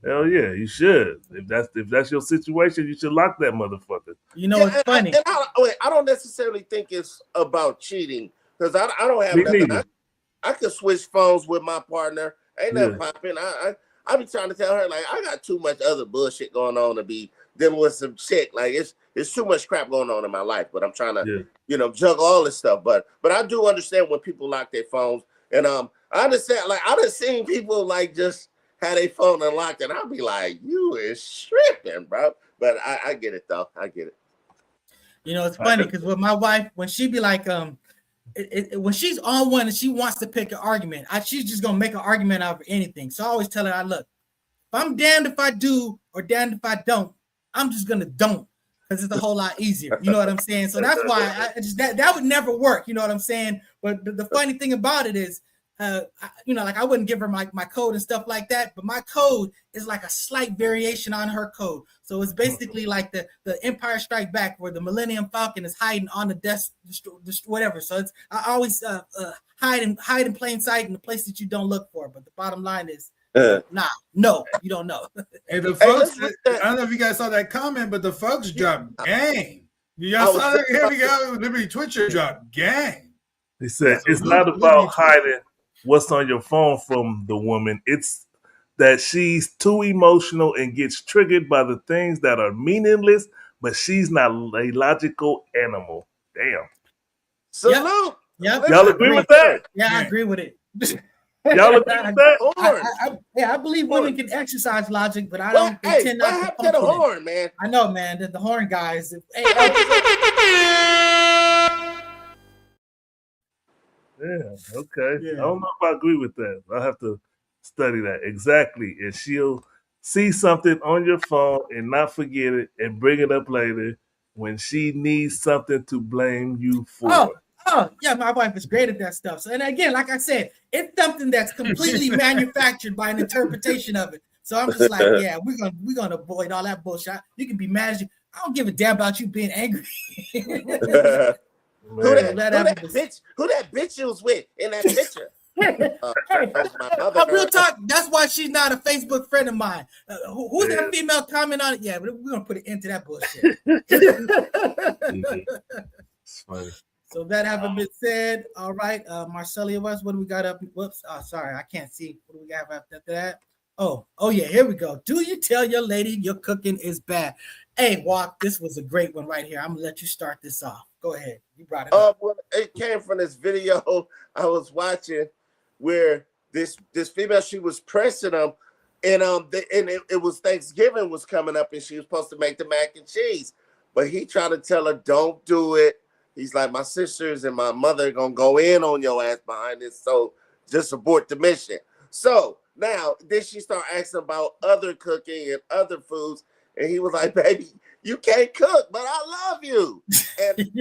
Hell yeah, you should. If that's your situation, you should lock that motherfucker. It's funny. I don't necessarily think it's about cheating because I don't have nothing. I could switch phones with my partner. Ain't nothing popping. I be trying to tell her like I got too much other bullshit going on to be dealing with some chick. Like it's too much crap going on in my life. But I'm trying to juggle all this stuff. But I do understand when people lock their phones, and I understand. Like I done seen people like just had a phone unlocked, and I'll be like, "You is tripping, bro." But I get it though. I get it. It's funny because with my wife, when she be like, when she's on one and she wants to pick an argument, she's just gonna make an argument out of anything. So I always tell her, look, if I'm damned if I do or damned if I don't, I'm just gonna don't because it's a whole lot easier. You know what I'm saying? So that's why that would never work. You know what I'm saying? But the funny thing about it is, like I wouldn't give her my code and stuff like that, but my code is like a slight variation on her code. So it's basically like the Empire Strike Back where the Millennium Falcon is hiding on the desk, whatever. So I always hide in plain sight in the place that you don't look for. But the bottom line is, no, you don't know. Hey, the folks, I don't know if you guys saw that comment, but the folks dropped gang. Y'all saw that? Here we go. Liberty Twitcher dropped gang. He said it's not about hiding what's on your phone from the woman. It's that she's too emotional and gets triggered by the things that are meaningless, but she's not a logical animal. Damn. Salute. Yep. Y'all agree with that? Yeah, I agree with it. Y'all agree with that? I believe women can exercise logic, but I don't intend not to pump the horn, man. I know, man. The horn guys. Yeah, okay. Yeah. I don't know if I agree with that. I'll have to study that. Exactly. And she'll see something on your phone and not forget it and bring it up later when she needs something to blame you for. Oh, yeah, my wife is great at that stuff. So, and again, like I said, it's something that's completely manufactured by an interpretation of it. So I'm just like, yeah, we're gonna avoid all that bullshit. You can be mad as you. I don't give a damn about you being angry. Who that bitch you was with in that picture? Real talk. That's why she's not a Facebook friend of mine. Who's that female comment on it? Yeah, but we're gonna put it into that bullshit. It's funny. So that having been said, all right, Marcelia West, what do we got up? Whoops, sorry, I can't see. What do we got after that? Oh yeah, here we go. Do you tell your lady your cooking is bad? Hey, Walk, this was a great one right here. I'm gonna let you start this off. Go ahead. You brought it up. Well, it came from this video I was watching where this female, she was pressing him, and it was Thanksgiving was coming up, and she was supposed to make the mac and cheese, but he tried to tell her, don't do it. He's like, my sisters and my mother are gonna go in on your ass behind this, so just abort the mission. So now then she started asking about other cooking and other foods, and he was like, baby, you can't cook, but I love you. And I'm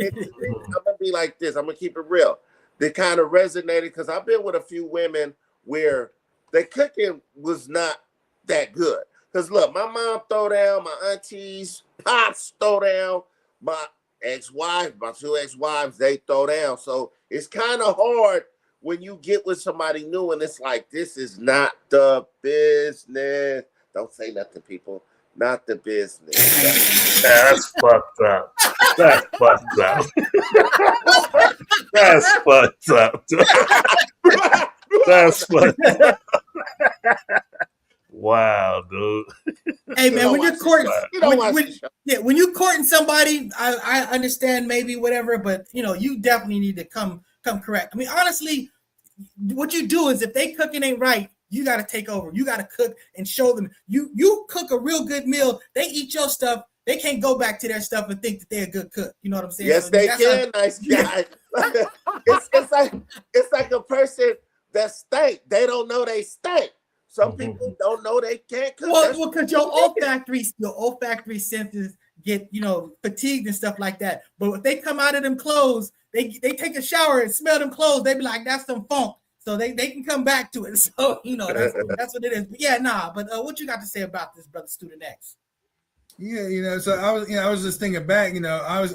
gonna be like this, I'm gonna keep it real. They kind of resonated because I've been with a few women where the cooking was not that good. Because look, my mom throw down, my aunties, pops throw down, my ex-wife, my two ex-wives, they throw down. So it's kind of hard when you get with somebody new and it's like, this is not the business. Don't say nothing, people. Not the business. That's fucked up. That's fucked up. That's fucked up. That's fucked up. Wow, dude. Hey man, when you're courting, when you're courting somebody, I understand maybe whatever, but you definitely need to come correct. I mean, honestly, what you do is if they cooking ain't right, you got to take over. You got to cook and show them. You cook a real good meal. They eat your stuff. They can't go back to their stuff and think that they're a good cook. You know what I'm saying? Yes, so they can. Nice guy. it's like a person that stink. They don't know they stink. Some people don't know they can't cook. Well, because your olfactory senses get fatigued and stuff like that. But if they come out of them clothes, they take a shower and smell them clothes, they be like, that's some funk. So they can come back to it. So that's what it is. But yeah, but what you got to say about this, brother Student X? Yeah, so I was just thinking back,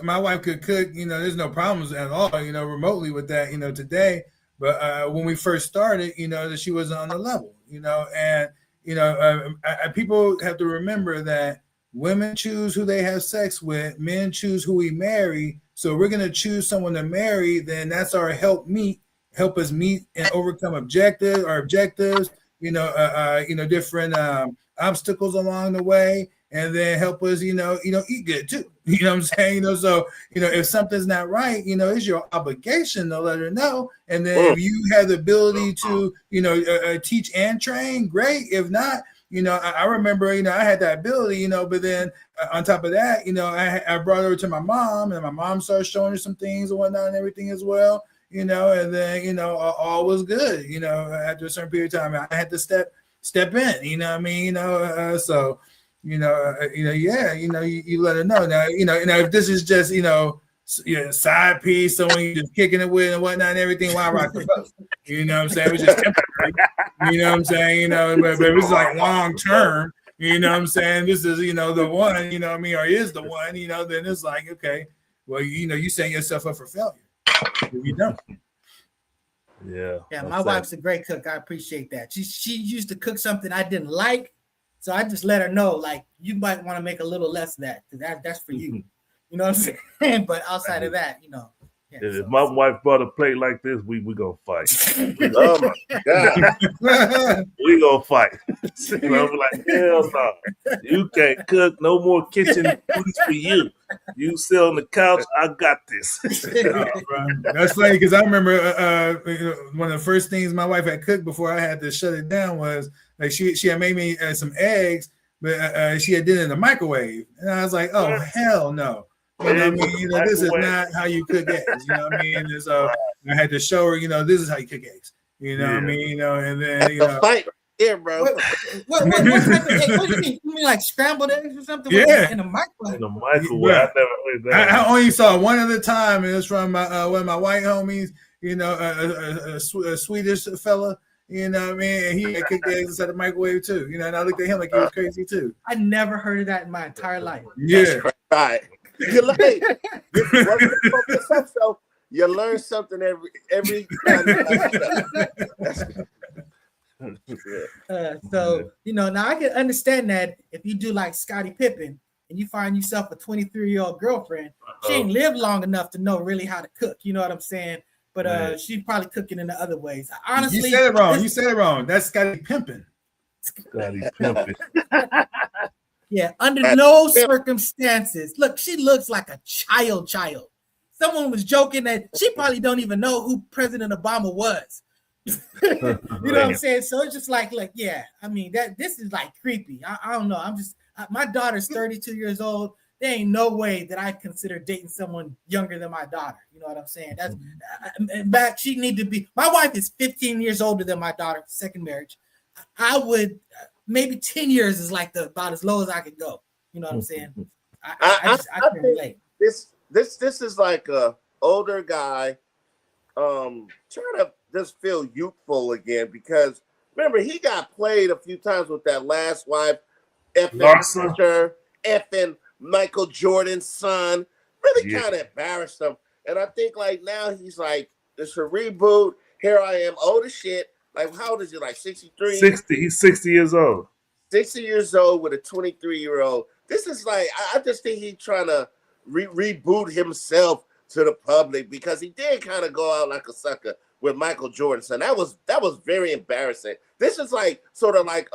my wife could cook, there's no problems at all, remotely with that, today. But when we first started, that she wasn't on the level, and people have to remember that women choose who they have sex with, men choose who we marry. So we're gonna choose someone to marry, then that's our help us meet and overcome objectives, different obstacles along the way, and then help us, eat good too. You know what I'm saying? So, if something's not right, it's your obligation to let her know. And then if you have the ability to, teach and train, great. If not, I remember, I had that ability, but then on top of that, I brought her to my mom, and my mom started showing her some things and whatnot and everything as well. And then, all was good, after a certain period of time. I had to step in, you let her know. Now, if this is just, side piece, someone you just kicking it with and whatnot and everything, why rock the boat? You know what I'm saying? It was just temporary. You know what I'm saying? But if it's like long term, you know what I'm saying? This is, the one, or is the one, then it's like, okay, well, you setting yourself up for failure. If you don't. Yeah. My wife's a great cook. I appreciate that. She used to cook something I didn't like, so I just let her know, like, you might want to make a little less of that, because that's for you. You know what I'm saying? But outside of that, if my wife brought a plate like this, we gonna fight. Oh my God. We gonna fight. I'm like, hell no. You can't cook. No more kitchen duties for you. You sit on the couch. I got this. That's funny, because I remember one of the first things my wife had cooked before I had to shut it down was like she had made me some eggs, but she had did it in the microwave, and I was like, oh hell no. You know what I mean? This is not how you cook eggs. You know what I mean? And so I had to show her, this is how you cook eggs. You know what I mean? And then fight here, bro. What type of egg? What do you mean? You mean like scrambled eggs or something? Yeah. In the microwave. In the microwave. I never heard that. I only saw one at a time, and it's from one of my white homies. A Swedish fella. You know what I mean? And he had cooked eggs inside the microwave too. And I looked at him like he was crazy too. I never heard of that in my entire life. Yeah. Right. So you learn something every time. So now I can understand that if you do like Scottie Pippin and you find yourself a 23-year-old girlfriend, she ain't lived long enough to know really how to cook. You know what I'm saying? But she's probably cooking in the other ways. Honestly, you said it wrong. You said it wrong. That's Scottie Pimpin. Scottie Pimpin. Yeah, under no circumstances. Look, she looks like a child. Someone was joking that she probably don't even know who President Obama was. You know what I'm saying? So it's just like, yeah, I mean, this is like creepy. I don't know. My daughter's 32 years old. There ain't no way that I consider dating someone younger than my daughter. You know what I'm saying? That's in fact, she need to be. My wife is 15 years older than my daughter, second marriage. I would maybe 10 years is like about as low as I could go. You know what I'm saying? I can relate. This is like a older guy trying to just feel youthful again, because remember, he got played a few times with that last wife, effing Michael Jordan's son. Really kind of embarrassed him. And I think like now he's like, it's a reboot. Here I am, old as shit. Like, how old is he? Like 63? 60. He's 60 years old. 60 years old with a 23-year-old. This is like, I just think he's trying to reboot himself to the public, because he did kind of go out like a sucker with Michael Jordan. So that was very embarrassing. This is like sort of like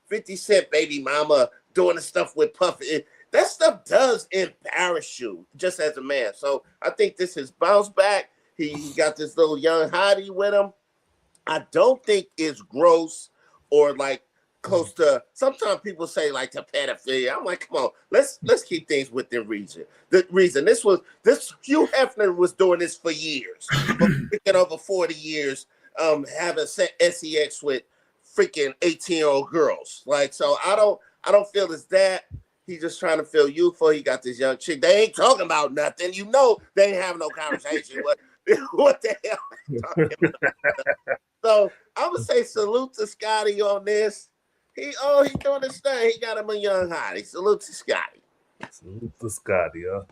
50 Cent baby mama doing the stuff with Puffy. That stuff does embarrass you just as a man. So I think this is bounce back. He got this little young hottie with him. I don't think it's gross or like close to, sometimes people say like to pedophilia. I'm like, come on, let's keep things within reason. The reason this Hugh Hefner was doing this for years, freaking over 40 years, having sex with freaking 18-year-old girls. Like, so I don't feel it's that. He's just trying to feel youthful. He got this young chick. They ain't talking about nothing. You know, they ain't having no conversation. What the hell are you talking about? So I would say salute to Scottie on this. He doing his thing. He got him a young hottie. Salute to Scottie. Salute to Scottie, huh?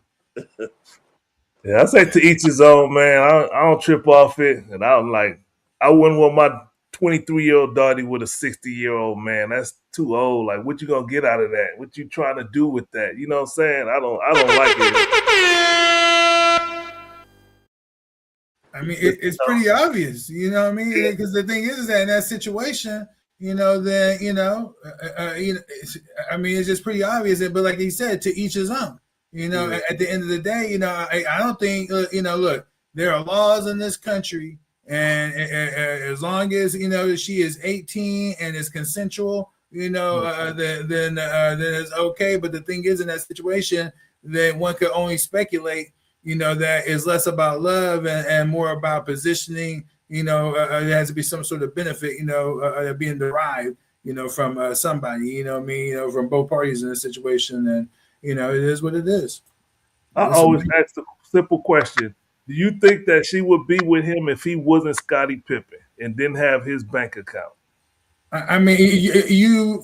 Yeah, I say to each his own, man. I don't trip off it, and I wouldn't want my 23-year-old daughter with a 60-year-old man. That's too old. Like, what you gonna get out of that? What you trying to do with that? You know what I'm saying? I don't like it. I mean, it's pretty obvious, you know what I mean? Because the thing is that in that situation, you know, then, I mean, it's just pretty obvious. But like he said, to each his own. You know, at the end of the day, you know, I don't think, look, there are laws in this country, and as long as, you know, she is 18 and is consensual, you know, then it's okay. But the thing is, in that situation, that one could only speculate, you know, that is less about love and more about positioning. You know, there has to be some sort of benefit, you know, being derived, you know, from somebody, you know what I mean, you know, from both parties in this situation. And, you know, it is what it is. I always ask the simple question. Do you think that she would be with him if he wasn't Scottie Pippen and didn't have his bank account? I mean, you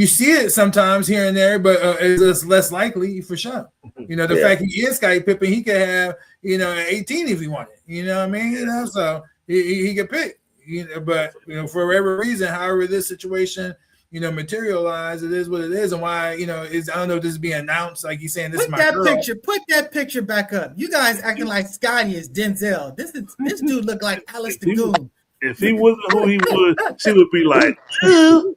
see it sometimes here and there, but it's less likely for sure. You know, the fact he is Scottie Pippen, he could have, you know, 18 if he wanted. You know what I mean? You know, so he could pick. You know, but you know, for whatever reason, however this situation, you know, materialize, it is what it is, and why, you know, I don't know if this is being announced, like he's saying, this is my girl. Put that picture back up. You guys acting like Scottie is Denzel. This dude look like Alice the Goon. If he wasn't who he was, she would be like,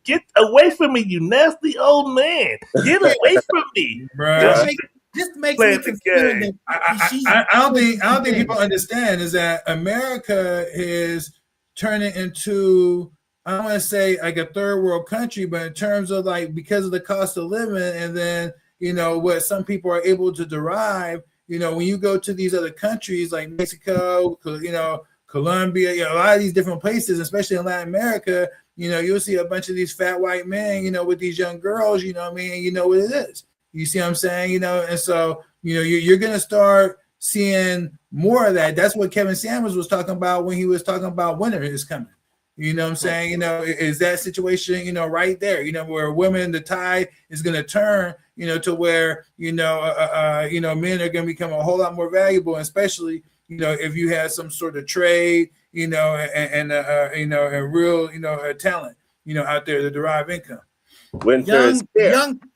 get away from me, you nasty old man. Get away from me. Bro. Just makes me concerned that I don't think people understand is that America is turning into, I don't want to say like a third world country, but in terms of like, because of the cost of living, and then, you know, what some people are able to derive, you know, when you go to these other countries like Mexico, you know, Colombia, you know, a lot of these different places, especially in Latin America, you know, you'll see a bunch of these fat white men, you know, with these young girls, you know what I mean? And you know what it is. You see what I'm saying? You know, and so, you know, you're going to start seeing more of that. That's what Kevin Samuels was talking about when he was talking about winter is coming. You know what I'm saying? You know, is that situation, you know, right there, you know, where women, the tide is going to turn, you know, to where, men are going to become a whole lot more valuable, especially, you know, if you have some sort of trade, you know, and real, you know, talent, you know, out there to derive income.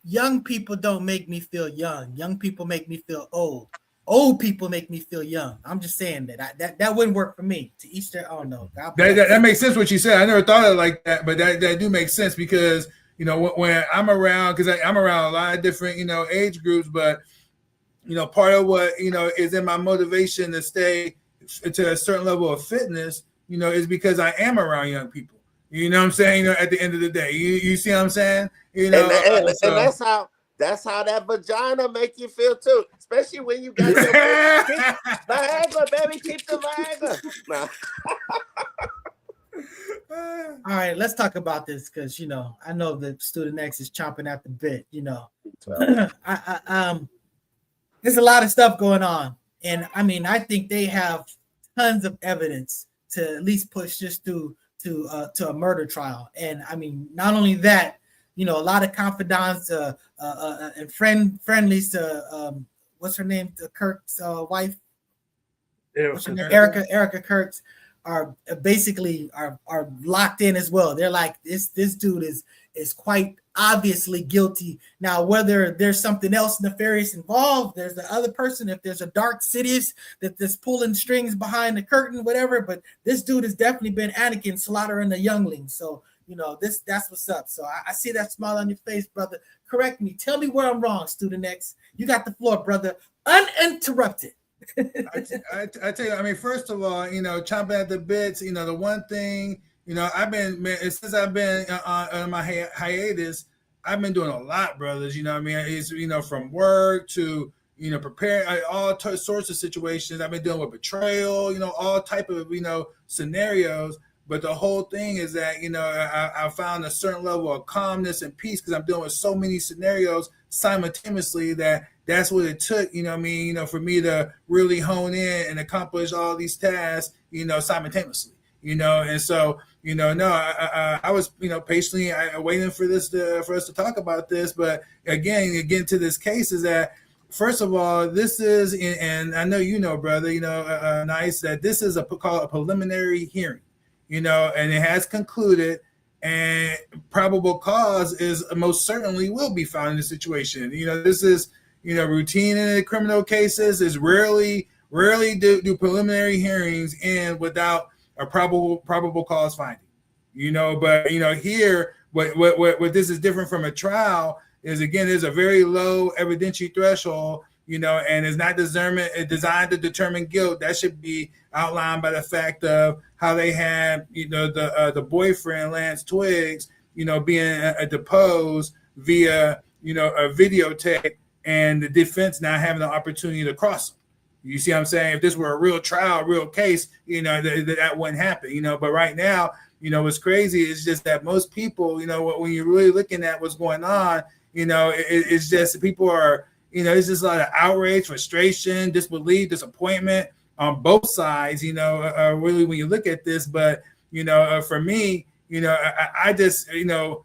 Young people don't make me feel young. Young people make me feel old. Old people make me feel young. I'm just saying that wouldn't work for me. To each their own. No, that makes sense what you said. I never thought of it like that, but that do make sense, because, you know, when I'm around, because I'm around a lot of different, you know, age groups, but, you know, part of what, you know, is in my motivation to stay to a certain level of fitness is because I am around young people. You know what I'm saying? At the end of the day, you see what I'm saying? And that's how that vagina make you feel too, especially when you got your Viagra, baby, keep the Viagra. Nah. All right, let's talk about this because I know the Student X is chomping at the bit. There's a lot of stuff going on, and I think they have tons of evidence to at least push this through to a murder trial. And not only that, a lot of confidants and friendlies to what's her name, to Kirk's wife, Erica Kirk's, are basically are locked in as well. They're like, this dude is quite obviously guilty. Now, whether there's something else nefarious involved, there's the other person, if there's a dark Sidious that's pulling strings behind the curtain, whatever, but this dude has definitely been Anakin slaughtering the younglings. So, that's what's up. So I see that smile on your face, brother. Correct me. Tell me where I'm wrong, Student X. You got the floor, brother. Uninterrupted. I tell you, first of all, chomping at the bits, the one thing, I've been, since I've been on my hiatus, I've been doing a lot, brothers. It's, from work to, preparing all sorts of situations. I've been dealing with betrayal, all type of, scenarios. But the whole thing is that, I found a certain level of calmness and peace because I'm dealing with so many scenarios simultaneously that's what it took, for me to really hone in and accomplish all these tasks, simultaneously, and so, I was, patiently waiting for for us to talk about this. But again to this case is that, first of all, this is, and I know, brother, Nice, that this is called a preliminary hearing, and it has concluded. And probable cause is most certainly will be found in the situation. This is, routine in the criminal cases is rarely do preliminary hearings end without a probable cause finding. But here what this is different from a trial is, again, there's a very low evidentiary threshold, and it's not designed to determine guilt. That should be outlined by the fact of how they had, the boyfriend, Lance Twiggs, being deposed via, a videotape, and the defense not having the opportunity to cross him. You see what I'm saying? If this were a real trial, real case, that wouldn't happen, But right now, what's crazy is just that most people, when you're really looking at what's going on, it's just people are, it's just a lot of outrage, frustration, disbelief, disappointment on both sides, really when you look at this. But, for me, I just, I got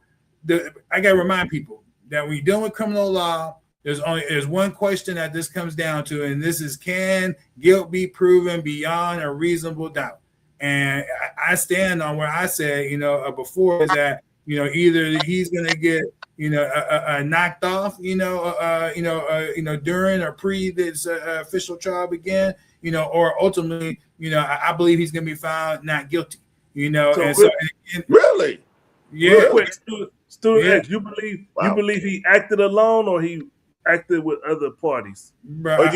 to remind people that when you're dealing with criminal law, there's one question that this comes down to, and this is, can guilt be proven beyond a reasonable doubt? And I stand on where I said, before, is that, either he's going to get, knocked off, during or pre this official trial begin, or ultimately, I believe he's going to be found not guilty, Really? Yeah. Real quick, Student X, you believe he acted alone or he acted with other parties? Bro,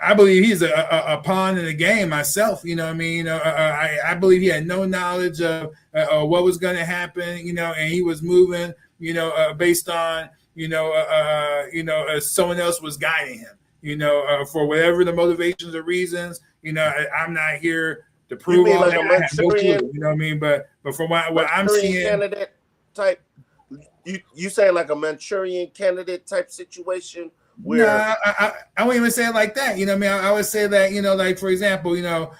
I believe he's a pawn in the game myself. I believe he had no knowledge of what was going to happen, and he was moving, based on, someone else was guiding him, for whatever the motivations or reasons. I'm not here to prove all that. I have no clue, But from what I'm seeing, candidate type, you say like a Manchurian candidate type situation. Where I won't even say it like that. I would say that, like, for example, on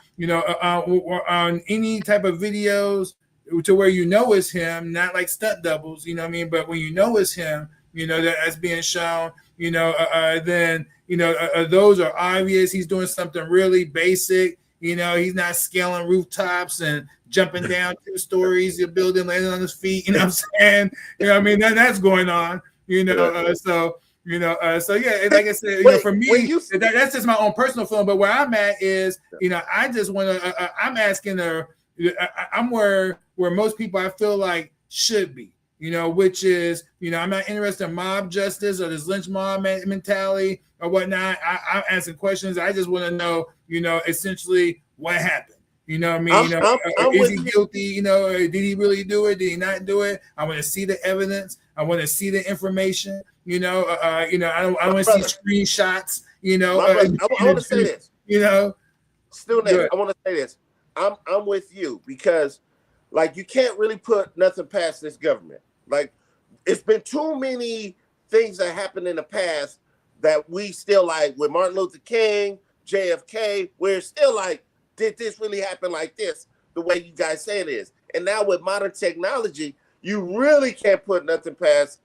any type of videos to where it's him, not like stunt doubles, but when it's him, that's being shown, then, those are obvious. He's doing something really basic. He's not scaling rooftops and jumping down 2 stories, the building, landing on his feet. You know what I'm saying? That's going on, so. So yeah, like I said, for me, that's just my own personal feeling. But where I'm at is, I just want to. I'm asking I'm where most people I feel like should be. Which is, I'm not interested in mob justice or this lynch mob mentality or whatnot. I'm asking questions. I just want to know, essentially what happened. You know what I mean? Is he guilty? Did he really do it? Did he not do it? I want to see the evidence. I want to see the information. I don't want to see screenshots. I want to say this. Still, I want to say this. I'm with you because, like, you can't really put nothing past this government. Like, it's been too many things that happened in the past that we still like with Martin Luther King, JFK. We're still like, did this really happen like this? The way you guys say it is. And now with modern technology, you really can't put nothing past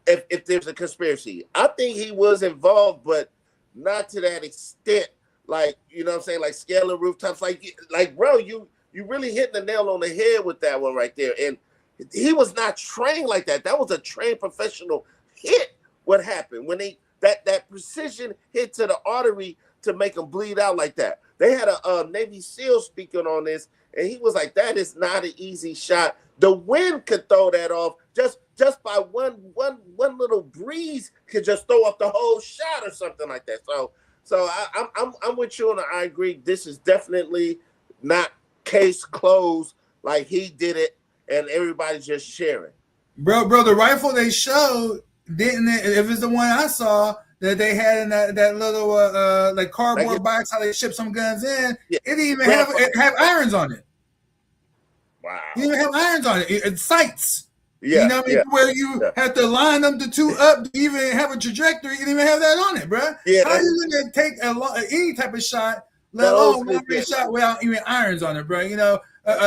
if there's a conspiracy. I think he was involved, but not to that extent. Like, you know what I'm saying? Like scaling rooftops. Like bro, you really hitting the nail on the head with that one right there. And he was not trained like that. That was a trained professional hit. What happened when that precision hit to the artery to make him bleed out like that? They had a Navy SEAL speaking on this, and he was like, "That is not an easy shot. The wind could throw that off. Just by one little breeze could just throw off the whole shot or something like that." So I'm with you, and I agree. This is definitely not case closed. Like he did it, and everybody's just sharing. Bro, the rifle they showed didn't. If it's the one I saw that they had in that little like cardboard box, how they ship some guns in, it didn't even have irons on it. Wow. It didn't even have irons on it. It's sights. Yeah, you know what I mean? Where you have to line them the two up to even have a trajectory. You didn't even have that on it, bro. Yeah, how are you going to take any type of shot, let alone a shot without even irons on it, bro?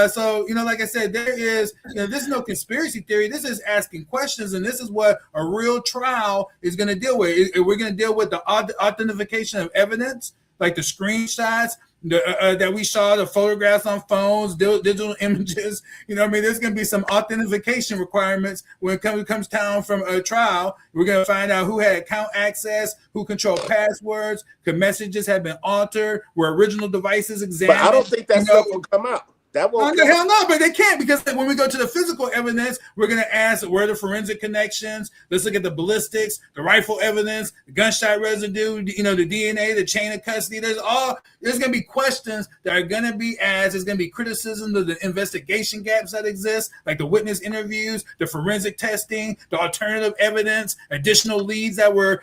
So, like I said, there is, this is no conspiracy theory. This is asking questions, and this is what a real trial is going to deal with. We're going to deal with the authentication of evidence, like the screenshots that we saw, the photographs on phones, digital images. There's going to be some authentication requirements when it comes down from a trial. We're going to find out who had account access, who controlled passwords, could messages have been altered, were original devices examined. But I don't think that stuff will come out. That won't. Hell no, but they can't, because when we go to the physical evidence, we're going to ask where are the forensic connections. Let's look at the ballistics, the rifle evidence, the gunshot residue, the DNA, the chain of custody. There's going to be questions that are going to be asked. There's going to be criticism of the investigation gaps that exist, like the witness interviews, the forensic testing, the alternative evidence, additional leads that were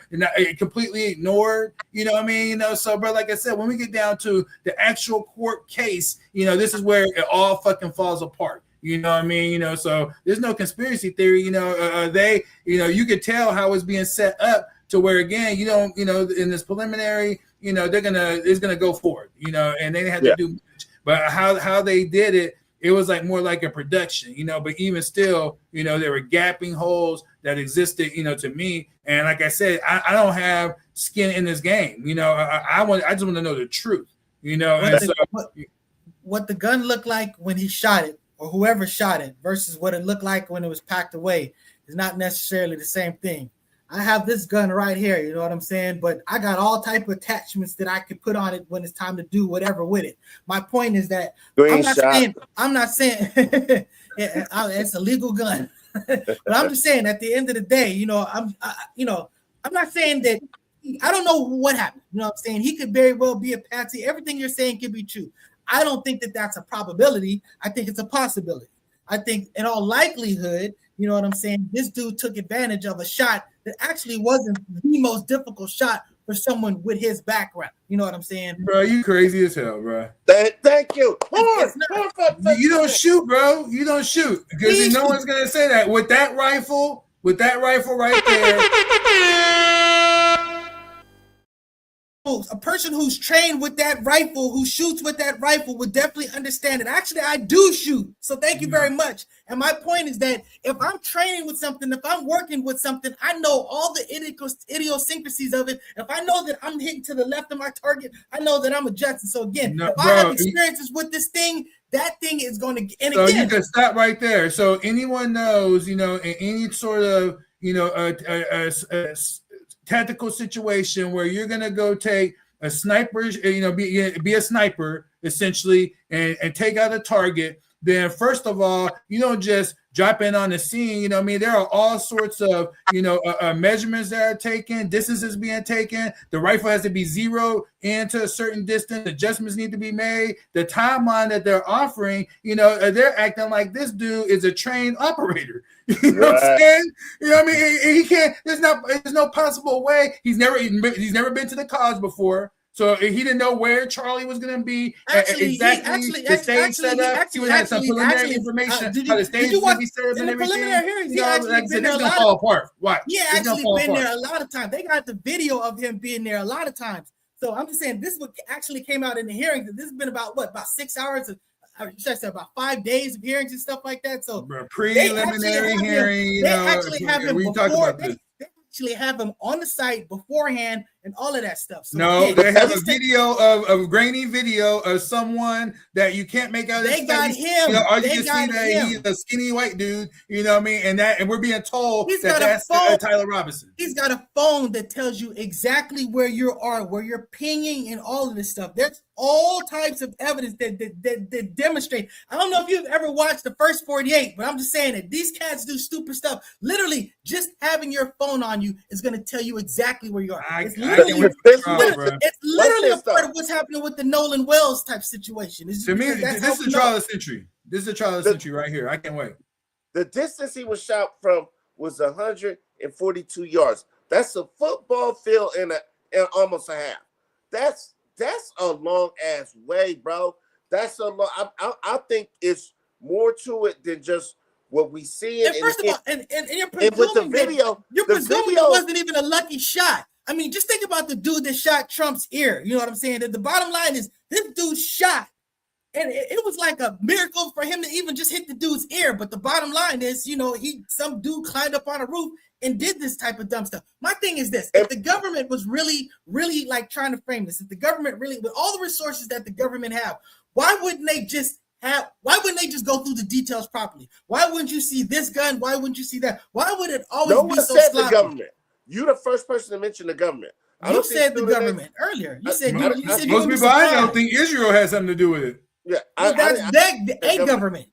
completely ignored. You know what I mean? So, bro, like I said, when we get down to the actual court case, this is where it all fucking falls apart. You know what I mean? So there's no conspiracy theory. You could tell how it's being set up to where, again, in this preliminary, it's gonna go forward, and they didn't have to do much. But how they did it, it was like more like a production, But even still, there were gapping holes that existed, to me. And like I said, I don't have skin in this game. I just want to know the truth. What the gun looked like when he shot it, or whoever shot it, versus what it looked like when it was packed away is not necessarily the same thing. I have this gun right here, you know what I'm saying? But I got all type of attachments that I could put on it when it's time to do whatever with it. My point is that I'm not saying it's a legal gun, but I'm just saying at the end of the day, I'm not saying that. I don't know what happened. You know what I'm saying? He could very well be a patsy. Everything you're saying could be true. I don't think that that's a probability. I think it's a possibility. I think in all likelihood, you know what I'm saying, this dude took advantage of a shot that actually wasn't the most difficult shot for someone with his background. You know what I'm saying? Bro, you crazy as hell, bro. Thank you. You don't shoot, bro. You don't shoot. Because no one's going to say that. With that rifle right there. A person who's trained with that rifle, who shoots with that rifle, would definitely understand it. Actually, I do shoot. So thank you very much. And my point is that if I'm training with something, if I'm working with something, I know all the idiosyncrasies of it. If I know that I'm hitting to the left of my target, I know that I'm adjusting. So again, if I have experiences with this thing, that thing is going to. And so again, you can stop right there. So anyone knows, in any sort of, tactical situation where you're gonna go take a sniper, be a sniper essentially, and take out a target. then first of all, you don't just drop in on the scene. You know what I mean? There are all sorts of, measurements that are taken, distances being taken. The rifle has to be zeroed into a certain distance. Adjustments need to be made. The timeline that they're offering, they're acting like this dude is a trained operator. You know what I'm saying? You know what I mean? He can't. There's no possible way. He's never been to the college before. So he didn't know where Charlie was going to be. He had some preliminary information how the stage was going to be served and everything. He actually been there a lot. Fall apart. Watch. He actually been there a lot of times. They got the video of him being there a lot of times. So I'm just saying, this is what actually came out in the hearings. This has been about 6 hours of, about 5 days of hearings and stuff like that. So preliminary hearing. They actually have him before. They actually have him on the site beforehand and all of that stuff. So no, they have a video of grainy video of someone that you can't make out. They got him. All you can see that he's a skinny white dude. You know what I mean? And we're being told that's Tyler Robinson. He's got a phone that tells you exactly where you are, where you're pinging, and all of this stuff. There's all types of evidence that demonstrate. I don't know if you've ever watched The First 48, but I'm just saying that these cats do stupid stuff. Literally, just having your phone on you is going to tell you exactly where you are. It's literally a part of what's happening with the Nolan Wells type situation. To me, this is a trial of the century. This is a trial of the century right here. I can't wait. The distance he was shot from was 142 yards. That's a football field and almost a half. That's a long ass way, bro. That's a long. I think it's more to it than just what we see. And first of all, and you're presuming with the video, it wasn't even a lucky shot. I mean, just think about the dude that shot Trump's ear. You know what I'm saying? The bottom line is this dude shot, and it was like a miracle for him to even just hit the dude's ear. But the bottom line is, some dude climbed up on a roof and did this type of dumb stuff. My thing is this: if the government was really, really like trying to frame this, if the government really, with all the resources that the government have, why wouldn't they just go through the details properly? Why wouldn't you see this gun? Why wouldn't you see that? Why would it always be so sloppy? The government. You the first person to mention the government. You said the government earlier. You said most people I don't think Israel has something to do with it. Yeah, that's a government.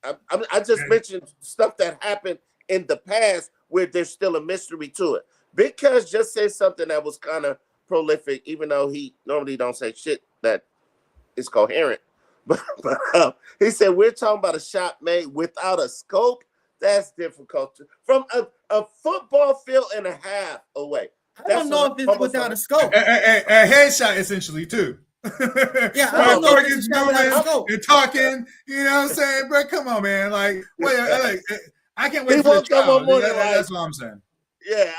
I just mentioned stuff that happened in the past where there's still a mystery to it. Because just said something that was kind of prolific, even though he normally don't say shit that is coherent. But he said we're talking about a shot made without a scope. That's difficult from a football field and a half away. I don't know if it's without a scope. A headshot, essentially, too. Yeah, I don't know if it's without a scope. You're talking, you know what I'm saying, bro? Come on, man. Like, wait, I can't wait for the trial. That's what I'm saying. Yeah,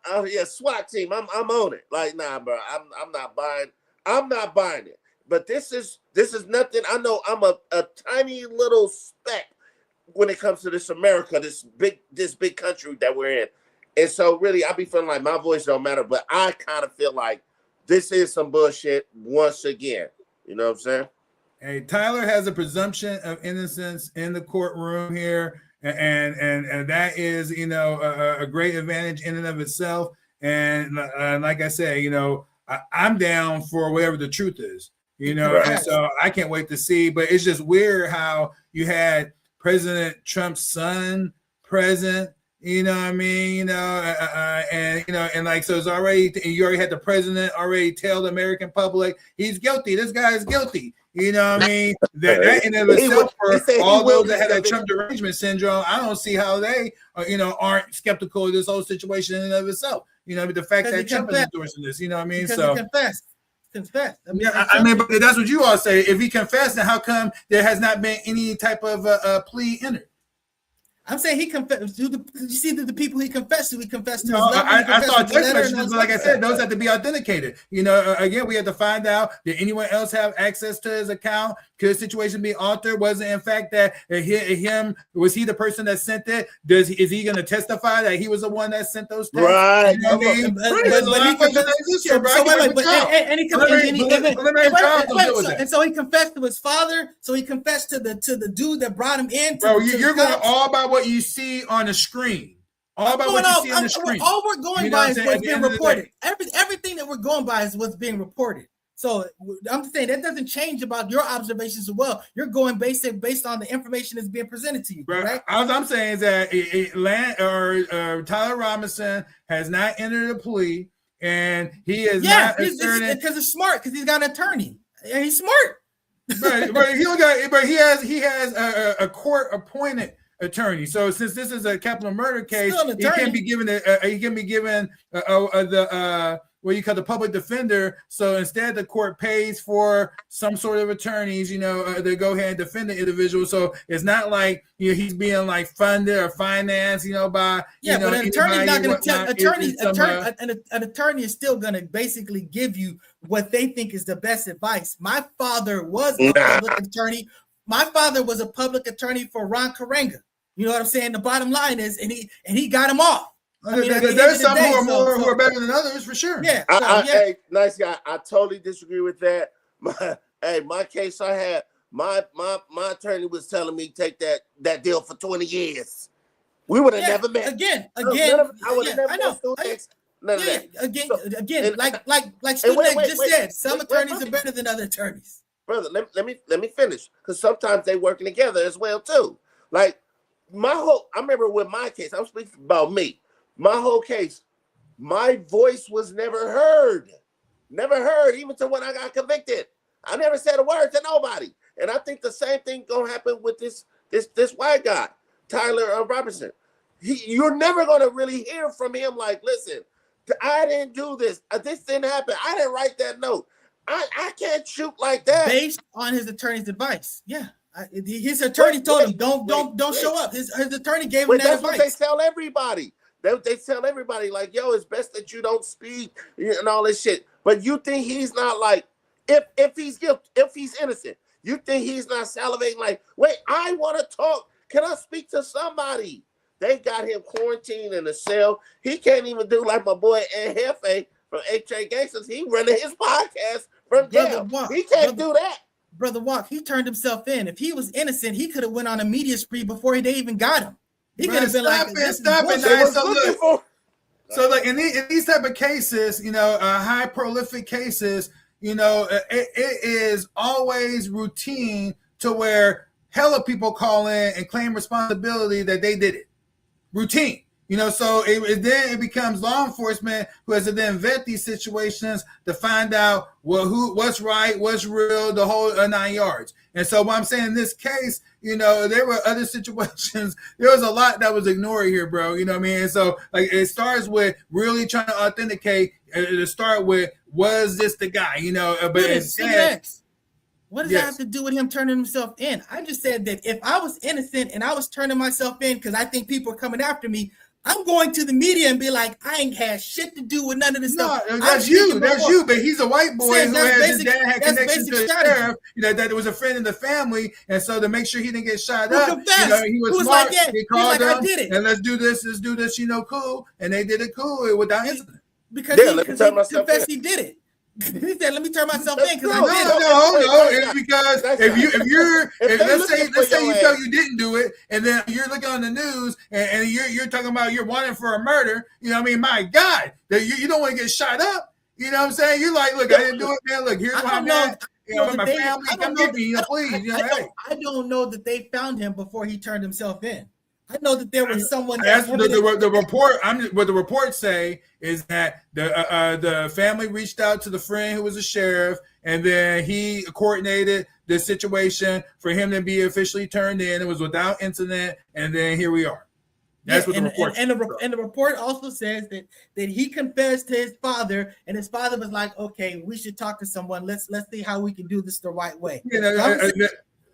I'm SWAT team. I'm on it. Like, nah, bro. I'm not buying it. But this is nothing. I know I'm a tiny little speck when it comes to this America, this big country that we're in. And so really I be feeling like my voice don't matter, but I kind of feel like this is some bullshit once again. You know what I'm saying? Hey, Tyler has a presumption of innocence in the courtroom here, and that is, a great advantage in and of itself. And like I said, I'm down for whatever the truth is, Right. And so I can't wait to see. But it's just weird how you had President Trump's son present, you know what I mean? And like, so it's already, you already had the president already tell the American public he's guilty. This guy is guilty. You know what I mean? That in and of itself, for all those that had that Trump derangement syndrome, I don't see how they, aren't skeptical of this whole situation in and of itself. The fact that Trump is endorsing this, you know what I mean? So confess. But that's what you all say. If he confessed, then how come there has not been any type of plea entered? I'm saying he confessed. Did you see the people he confessed to? He confessed to. No, I saw text messages, but like I said, those have to be authenticated. Again, we have to find out, did anyone else have access to his account? Could the situation be altered? Was it in fact that was he the person that sent it? Is he going to testify that he was the one that sent those texts? Right. So he confessed to his father. So he confessed to the dude that brought him in. Bro, you're going all about what you see on the screen. All about what you see on the screen. All we're going by is what's being reported. Everything that we're going by is what's being reported. So I'm saying that doesn't change about your observations as well. You're going based on the information that's being presented to you, right? All I'm saying is that Tyler Robinson has not entered a plea, and he is not asserting because it's smart, because he's got an attorney. And he's smart. But he has a court appointed attorney. So since this is a capital murder case, he can be given the what you call the public defender. So instead, the court pays for some sort of attorneys, to go ahead and defend the individual. So it's not like he's being like funded or financed, by but an attorney's not going to tell an attorney is still going to basically give you what they think is the best advice. My father was a public attorney. My father was a public attorney for Ron Karenga. You know what I'm saying? The bottom line is, and he got him off. I mean, there's some who are better than others for sure. Yeah. Hey, nice guy. I totally disagree with that. My case I had, my attorney was telling me take that deal for 20 years. We would have never met. Again. I would have never met through next. Again, like Student just said, some attorneys are better than other attorneys. Brother, let me finish, because sometimes they working together as well too. Like I remember with my case, I'm speaking about me. My whole case, my voice was never heard, even to when I got convicted. I never said a word to nobody, and I think the same thing gonna happen with this white guy, Tyler Robinson. You're never gonna really hear from him. Like, listen, I didn't do this. This didn't happen. I didn't write that note. I can't shoot like that. Based on his attorney's advice, yeah. His attorney told him don't show up. His attorney gave him that that's advice. What they tell everybody. They tell everybody, like, yo, it's best that you don't speak and all this shit. But you think he's not like, if he's guilty, if he's innocent, you think he's not salivating like, wait, I want to talk. Can I speak to somebody? They got him quarantined in a cell. He can't even do like my boy Ed Hefe from HA Gangsters. He running his podcast from jail. He can't do that. Brother Walk, he turned himself in. If he was innocent, he could have went on a media spree before they even got him. He could have been like, stop it. So like in these type of cases, high prolific cases, it is always routine to where hella people call in and claim responsibility that they did it. Routine. So then it becomes law enforcement who has to then vet these situations to find out what's right, what's real, the whole 9 yards. And so what I'm saying in this case, there were other situations. There was a lot that was ignored here, bro. You know what I mean? And so like it starts with really trying to authenticate. To start with, was this the guy? But instead. What does that have to do with him turning himself in? I just said that if I was innocent and I was turning myself in because I think people are coming after me, I'm going to the media and be like, I ain't had shit to do with none of this stuff. That's you, but he's a white boy who has his dad had connection to the sheriff, that there was a friend in the family, and so to make sure he didn't get shot up, he was smart. He called them, and let's do this, cool, and they did it cool without incident. Because he confessed he did it. He said, "Let me turn myself in because I did it." No. It's because let's say you tell you didn't do it, and then you're looking on the news and you're talking about you're wanted for a murder. My God, you don't want to get shot up. You know what I'm saying? You're like, look, I didn't do it, man. Look, here's what I'm doing. My family, come get me, please. I don't know that they found him before he turned himself in. I know that there was someone. That's the report. What the reports say is that the family reached out to the friend who was a sheriff, and then he coordinated the situation for him to be officially turned in. It was without incident, and then here we are. That's what the report says. And the report also says that he confessed to his father, and his father was like, "Okay, we should talk to someone. Let's see how we can do this the right way."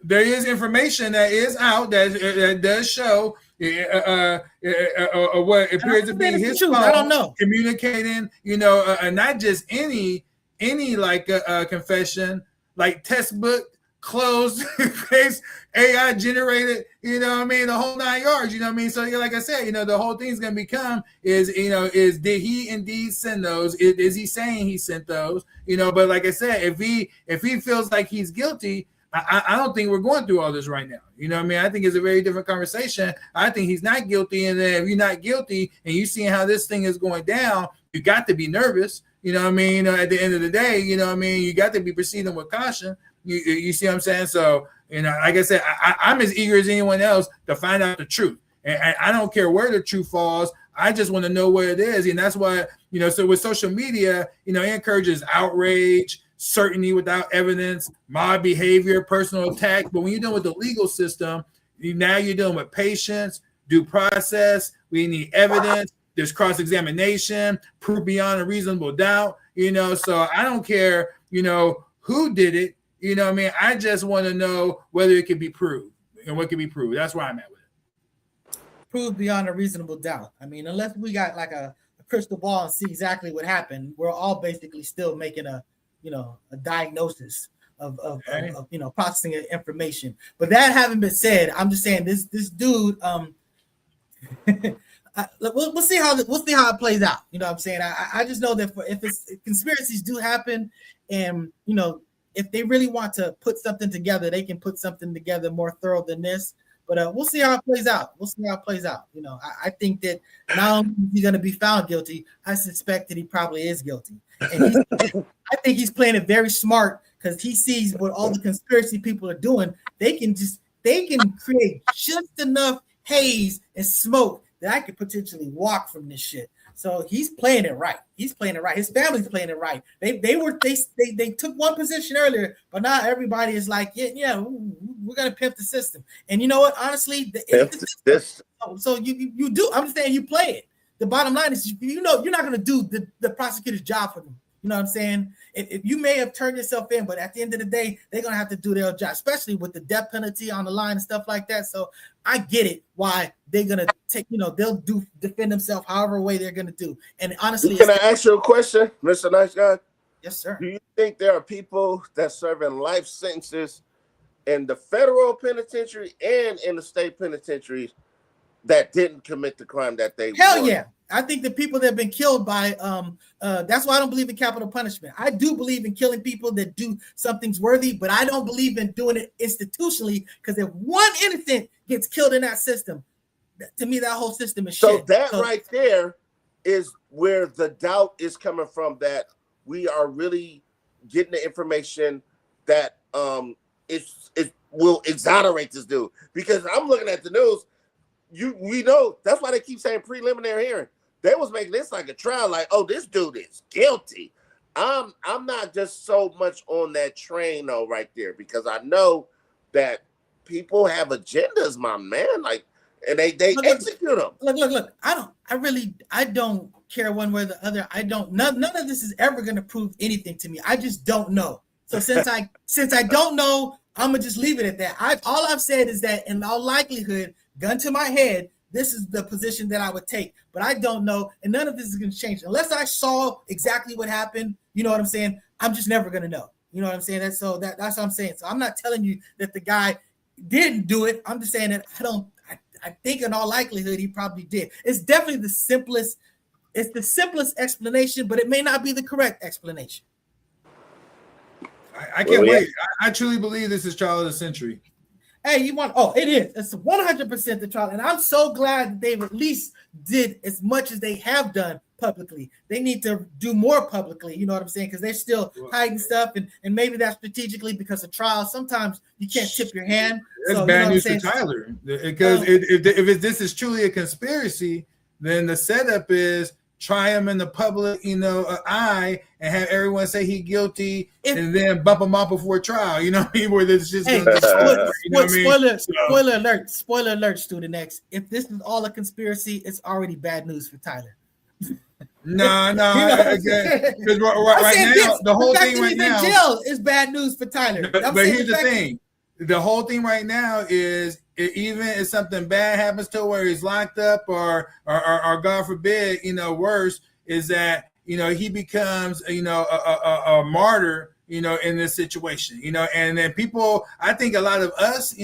There is information that is out that does show what appears to be his phone. I don't know. Communicating, not just any like confession, like textbook, closed face, AI generated, the whole 9 yards, So like I said, the whole thing's gonna become is did he indeed send those? Is he saying he sent those? But like I said, if he feels like he's guilty, I don't think we're going through all this right now. I think it's a very different conversation. I think he's not guilty. And then if you're not guilty and you see how this thing is going down, you got to be nervous. You know what I mean? At the end of the day, you know what I mean? You got to be proceeding with caution. You see what I'm saying? So, like I said, I'm as eager as anyone else to find out the truth. And I don't care where the truth falls. I just want to know where it is. And that's why, so with social media, it encourages outrage, certainty without evidence, mob behavior, personal attack. But when you're dealing with the legal system, now you're dealing with patience, due process. We need evidence. There's cross-examination, proof beyond a reasonable doubt. So I don't care, who did it. I just want to know whether it can be proved and what can be proved. That's where I'm at with it. Proved beyond a reasonable doubt. Unless we got like a crystal ball and see exactly what happened, we're all basically still making a diagnosis of processing information. But that having been said, I'm just saying this dude. We'll see how it plays out. You know what I'm saying? I just know that if conspiracies do happen, and if they really want to put something together, they can put something together more thorough than this. But we'll see how it plays out. I think that not only is he going to be found guilty, I suspect that he probably is guilty. And I think he's playing it very smart because he sees what all the conspiracy people are doing. They can create just enough haze and smoke that I could potentially walk from this shit. So he's playing it right. His family's playing it right. They took one position earlier, but now everybody is like, yeah, we're gonna pimp the system. And you know what? Honestly, so you do. I'm just saying you play it. The bottom line is, you're not gonna do the prosecutor's job for them. You know what I'm saying? If you may have turned yourself in, but at the end of the day, they're gonna have to do their job, especially with the death penalty on the line and stuff like that. So I get it why they're gonna take, they'll defend themselves however way they're gonna do. And honestly, can I ask you a question, Mr. Nice Guy? Yes, sir. Do you think there are people that serving life sentences in the federal penitentiary and in the state penitentiaries that didn't commit the crime that they Hell yeah. I think the people that have been killed by that's why I don't believe in capital punishment. I do believe in killing people that do something's worthy, but I don't believe in doing it institutionally, because if one innocent gets killed in that system, to me that whole system is shit. So right there is where the doubt is coming from, that we are really getting the information that it will exonerate this dude. Because I'm looking at the news, we know that's why they keep saying preliminary hearing. They was making this like a trial, like, oh, this dude is guilty. I'm not just so much on that train though, right there, because I know that people have agendas, my man. Like, and they execute them. Look. I don't care one way or the other. None of this is ever going to prove anything to me. I just don't know. So since I don't know, I'm gonna just leave it at that. All I've said is that in all likelihood, gun to my head, this is the position that I would take, but I don't know, and none of this is going to change unless I saw exactly what happened. You know what I'm saying? I'm just never going to know. You know what I'm saying? That's what I'm saying. So I'm not telling you that the guy didn't do it. I'm just saying that I think in all likelihood he probably did. It's definitely the simplest explanation, but it may not be the correct explanation. I can't wait. I truly believe this is trial of the century. Hey, it is. It's 100% the trial. And I'm so glad that they've at least did as much as they have done publicly. They need to do more publicly, you know what I'm saying? Because they're still hiding stuff, and maybe that's strategically because of trials. Sometimes you can't tip your hand. That's bad news for Tyler. Because if this is truly a conspiracy, then the setup is try him in the public, eye, and have everyone say he's guilty, and then bump him off before trial. You know what I mean? Where it's just Spoiler alert, Student X. If this is all a conspiracy, it's already bad news for Tyler. No. Because right now, the whole thing right now, in jail is bad news for Tyler. But here's the thing: the whole thing right now is, even if something bad happens to him where he's locked up, or God forbid, worse, is that he becomes a martyr, in this situation, and then people, I think a lot of us,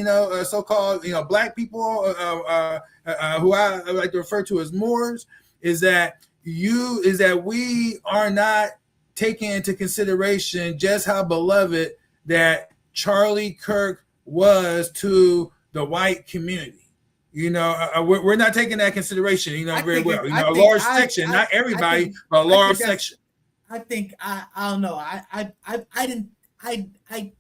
so-called black people, who I like to refer to as Moors, is that we are not taking into consideration just how beloved that Charlie Kirk was to the white community. We're not taking that consideration, very well. A large section, not everybody, but a large section. think I don't know. I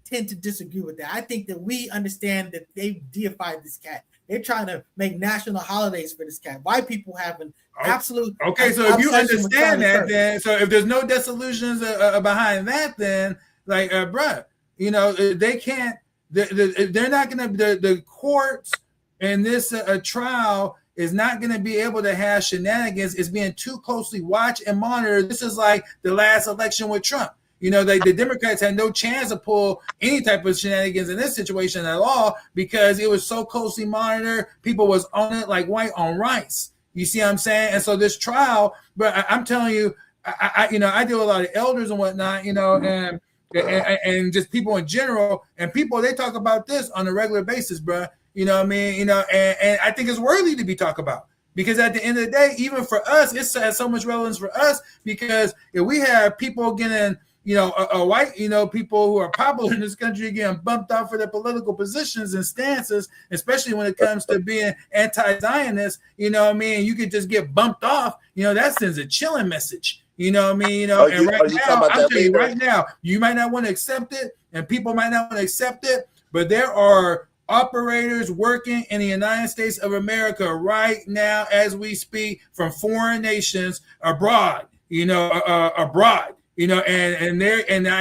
tend to disagree with that. I think that we understand that they deified this cat. They're trying to make national holidays for this cat. White people have an absolute. Okay, so if you understand that, then so if there's no disillusions behind that, then like, bruh, they can't. They're not gonna. The courts in this trial is not going to be able to have shenanigans. It's being too closely watched and monitored. This is like the last election with Trump. The Democrats had no chance to pull any type of shenanigans in this situation at all because it was so closely monitored. People was on it like white on rice. You see what I'm saying? And so this trial, but I'm telling you, I deal with a lot of elders and whatnot, and just people in general, and people, they talk about this on a regular basis, bro. You know what I mean? And I think it's worthy to be talked about because at the end of the day, even for us, it has so much relevance for us because if we have people getting, white, people who are popular in this country getting bumped off for their political positions and stances, especially when it comes to being anti-Zionist, you could just get bumped off, that sends a chilling message. And right now, I'm telling you right now, you might not want to accept it and people might not want to accept it, but there are operators working in the United States of America right now as we speak from foreign nations abroad, and I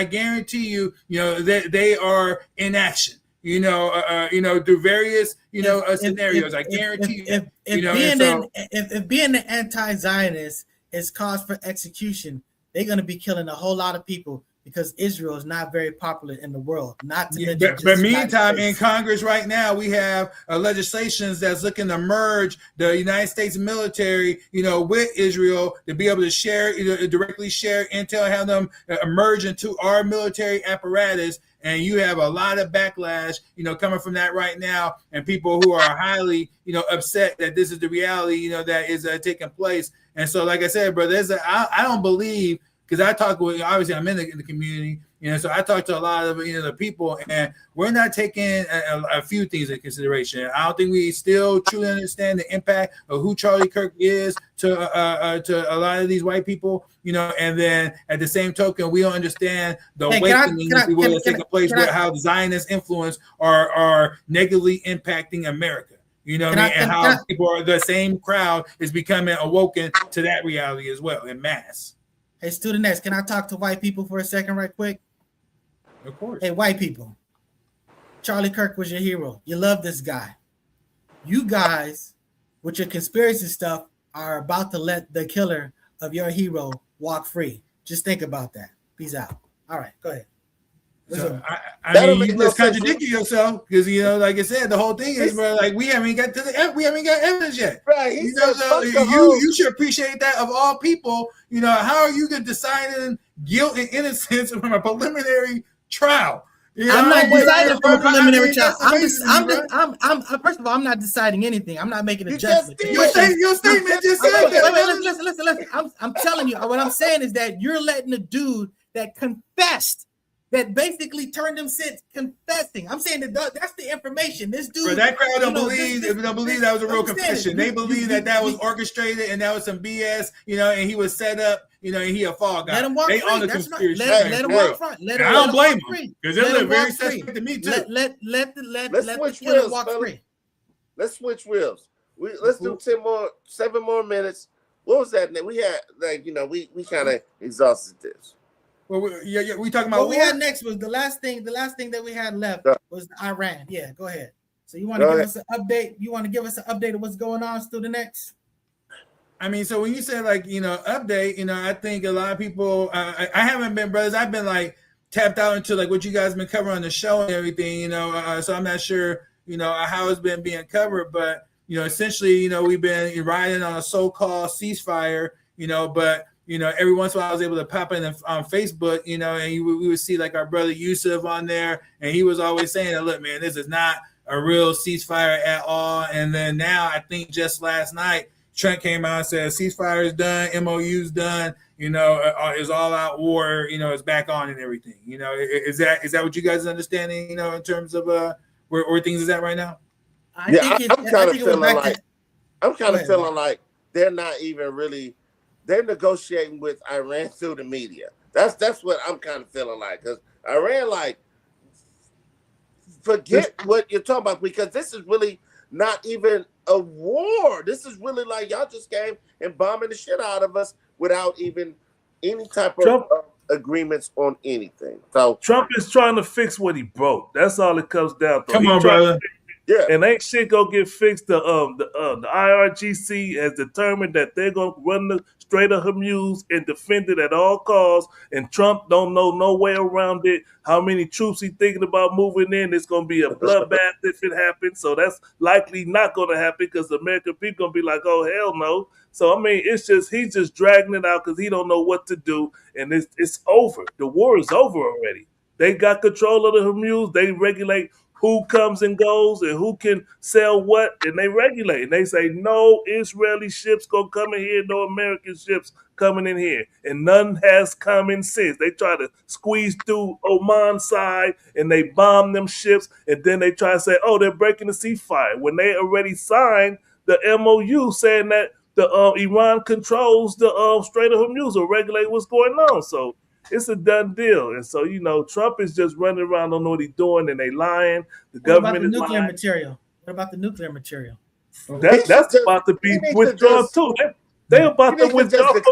guarantee you, that they are in action, through various, scenarios. I guarantee you. If being an anti-Zionist is cause for execution, they're going to be killing a whole lot of people. Because Israel is not very popular in the world. But meantime, in Congress right now, we have legislations that's looking to merge the United States military, with Israel to be able to share, directly share intel, have them merge into our military apparatus. And you have a lot of backlash, coming from that right now, and people who are highly, upset that this is the reality, that is taking place. And so, like I said, bro, I don't believe. Because I talk with, obviously, I'm in the community, so I talk to a lot of, the people, and we're not taking a few things into consideration. I don't think we still truly understand the impact of who Charlie Kirk is to a lot of these white people, and then at the same token, we don't understand the awakening that's taking place with how the Zionist influence are negatively impacting America. And how people are, the same crowd is becoming awoken to that reality as well in mass. Hey, Student X, can I talk to white people for a second right quick? Of course. Hey, white people. Charlie Kirk was your hero. You love this guy. You guys, with your conspiracy stuff, are about to let the killer of your walk free. Just think about that. Peace out. All right, go ahead. So, I mean, you just contradicted yourself because like I said, the whole thing is, bro, like we haven't got evidence yet. Right? You should appreciate that of all people. How are you going to decide guilt and innocence from a preliminary trial? I'm not deciding from a preliminary trial. First of all, I'm not deciding anything. I'm not making a judgment. Your statement just said that. Listen. I'm telling you, what I'm saying is that you're letting a dude that confessed, that basically turned him since confessing. I'm saying that's the information. This dude, but that crowd don't believe that was a real confession. They believe that was orchestrated and that was some BS, and he was set up, and he a fall guy. Let him walk they free. On the That's conspiracy. Right. Let him walk free. I don't blame him because it look very suspect to me too. Let the killer walk free. Let's switch wheels. Let's do 7 more minutes. What was that? We had we kind of exhausted this. Well, we talking about what we had next was the last thing that we had left was Iran. Yeah, go ahead. So you want to give us an update? You want to give us an update of what's going on, Student X? I mean, so when you say update, I think a lot of people. I haven't been, brothers. I've been tapped out into what you guys been covering on the show and everything. So I'm not sure how it's been being covered, but essentially, we've been riding on a so-called ceasefire. But every once in a while I was able to pop in on Facebook, and we would see our brother Yusuf on there, and he was always saying that, look, man, this is not a real ceasefire at all. And then now I think just last night, Trump came out and said ceasefire is done, MOU's done, is all out war, is back on and everything. Is that what you guys are understanding, in terms of where things is at right now? I'm kind of feeling like they're not even really. They're negotiating with Iran through the media. That's what I'm kind of feeling like, because Iran, like, forget what you're talking about, because this is really not even a war. This is really like y'all just came and bombing the shit out of us without even any type of agreements on anything. So Trump is trying to fix what he broke. That's all it comes down to. Come on, brother. Yeah. And ain't shit gonna get fixed. The IRGC has determined that they're gonna run the Strait of Hormuz and defend it at all costs. And Trump don't know no way around it. How many troops he thinking about moving in? It's gonna be a bloodbath if it happens. So that's likely not gonna happen, because the American people gonna be like, oh hell no. So I mean, it's just he's just dragging it out because he don't know what to do, and it's over. The war is over already. They got control of the Hormuz. They regulate who comes and goes and who can sell what, and they regulate. And they say no Israeli ships gonna come in here, no American ships coming in here, and none has come in since. They try to squeeze through Oman side, and they bomb them ships, and then they try to say, oh, they're breaking the ceasefire when they already signed the MOU saying that the Iran controls the Strait of Hormuz or regulate what's going on. So it's a done deal. And so, Trump is just running around, don't know what he's doing, and they lying. The government is lying. What about the nuclear material? That's about to be withdrawn too. They're about to withdraw from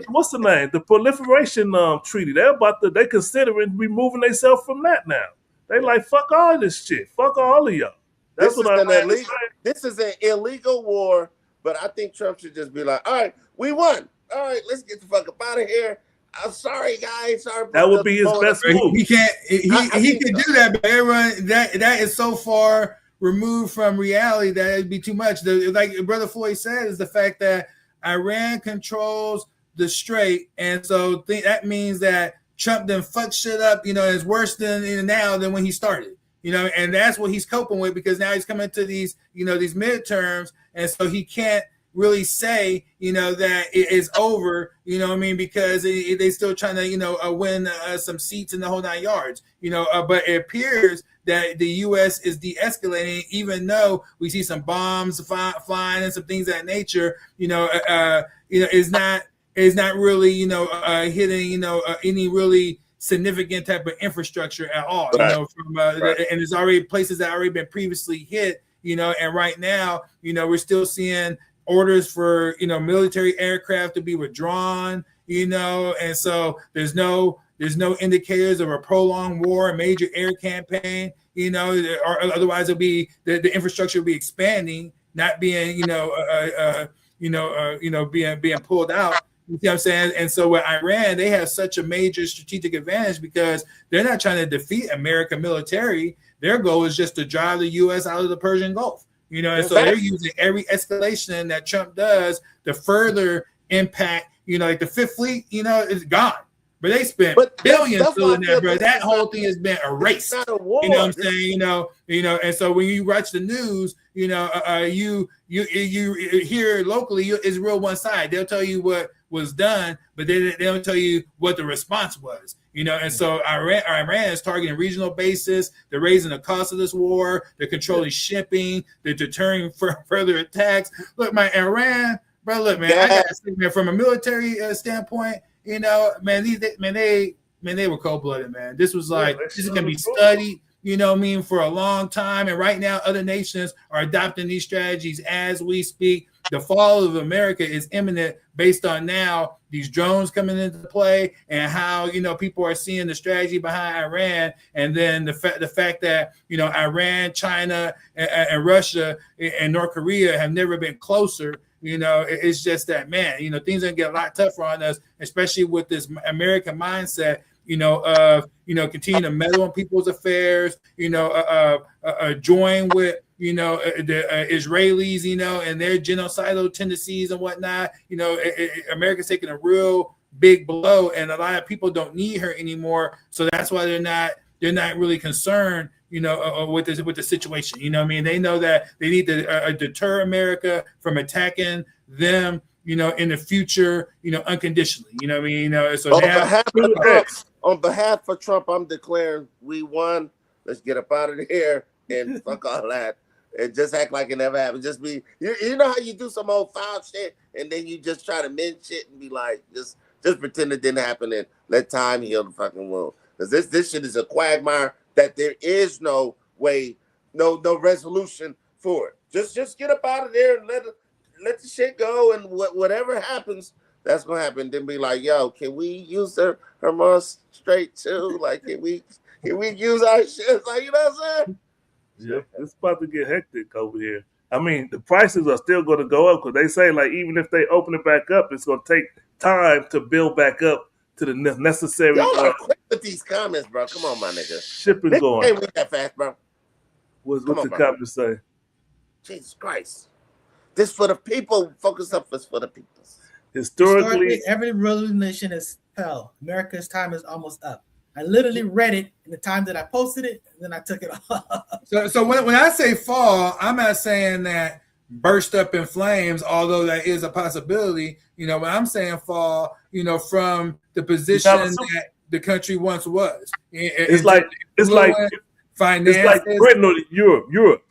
what's the name? The proliferation treaty. They considering removing themselves from that now. They like, fuck all this shit. Fuck all of y'all. That's what I'm saying. This is an illegal war, but I think Trump should just be like, all right, we won. All right, let's get the fuck up out of here. I'm sorry, guys. Sorry. That would be his best move. He can't. He can do that, but everyone that is so far removed from reality that it'd be too much. Like Brother Floyd said, is the fact that Iran controls the strait, and so that means that Trump then fucked shit up. Is worse than now than when he started. And that's what he's coping with, because now he's coming to these these midterms, and so he can't really say, that it is over, because they still trying to, win some seats in the whole 9 yards, but it appears that the U.S. is de-escalating, even though we see some bombs flying and some things of that nature, is not really, hitting, any really significant type of infrastructure at all, right. And there's already places that already been previously hit, and right now, we're still seeing orders for military aircraft to be withdrawn, and so there's no indicators of a prolonged war, a major air campaign, or otherwise it'll be the infrastructure will be expanding, not being being pulled out. You see what I'm saying? And so with Iran, they have such a major strategic advantage because they're not trying to defeat America military. Their goal is just to drive the U.S. out of the Persian Gulf. And so they're using every escalation that Trump does to further impact, like the Fifth Fleet, is gone. But they spent billions doing that, bro. That whole thing has been erased. It's not a war. You know what I'm saying? And so when you watch the news, you hear locally, it's real one side. They'll tell you what was done, but they don't tell you what the response was. And so Iran is targeting regional bases. They're raising the cost of this war. They're controlling shipping. They're deterring further attacks. Look, man, Iran, bro. Look, man, I gotta say, man, from a military standpoint, man, they were cold-blooded, man. This was like, this is gonna be studied, for a long time. And right now, other nations are adopting these strategies as we speak. The fall of America is imminent based on now these drones coming into play and how, people are seeing the strategy behind Iran. And then the fact that, Iran, China, and Russia and North Korea have never been closer. It's just that, man, things are gonna get a lot tougher on us, especially with this American mindset, continue to meddle in people's affairs, join with, the Israelis, and their genocidal tendencies and whatnot. America's taking a real big blow, and a lot of people don't need her anymore. So that's why they're not really concerned, with the situation. They know that they need to deter America from attacking them, in the future, unconditionally. So on behalf of Trump, I'm declaring we won. Let's get up out of here and fuck all that. And just act like it never happened. Just be, you know how you do some old foul shit and then you just try to mend shit and be like, just Just pretend it didn't happen and let time heal the fucking wound. Because this shit is a quagmire that there is no way, no resolution for it. Just get up out of there and let the shit go, and whatever happens, that's gonna happen. Then be like, yo, can we use her more straight too? Like, can we use our shit? Like, you know what I'm saying? Yeah, it's about to get hectic over here. I mean, the prices are still going to go up because they say, like, even if they open it back up, it's going to take time to build back up to the necessary. Y'all are quick with these comments, bro. Come on, my nigga. Shipping Nigga going. ain't with that fast, bro. What's the comments say? Jesus Christ. This for the people. Focus up is for the people. Historically, every revolution is fell. America's time is almost up. I literally read it in the time that I posted it, and then I took it off. So when I say fall, I'm not saying that burst up in flames, although that is a possibility. You know, when I'm saying fall, you know, from the position that the country once was. It's like Britain or Europe.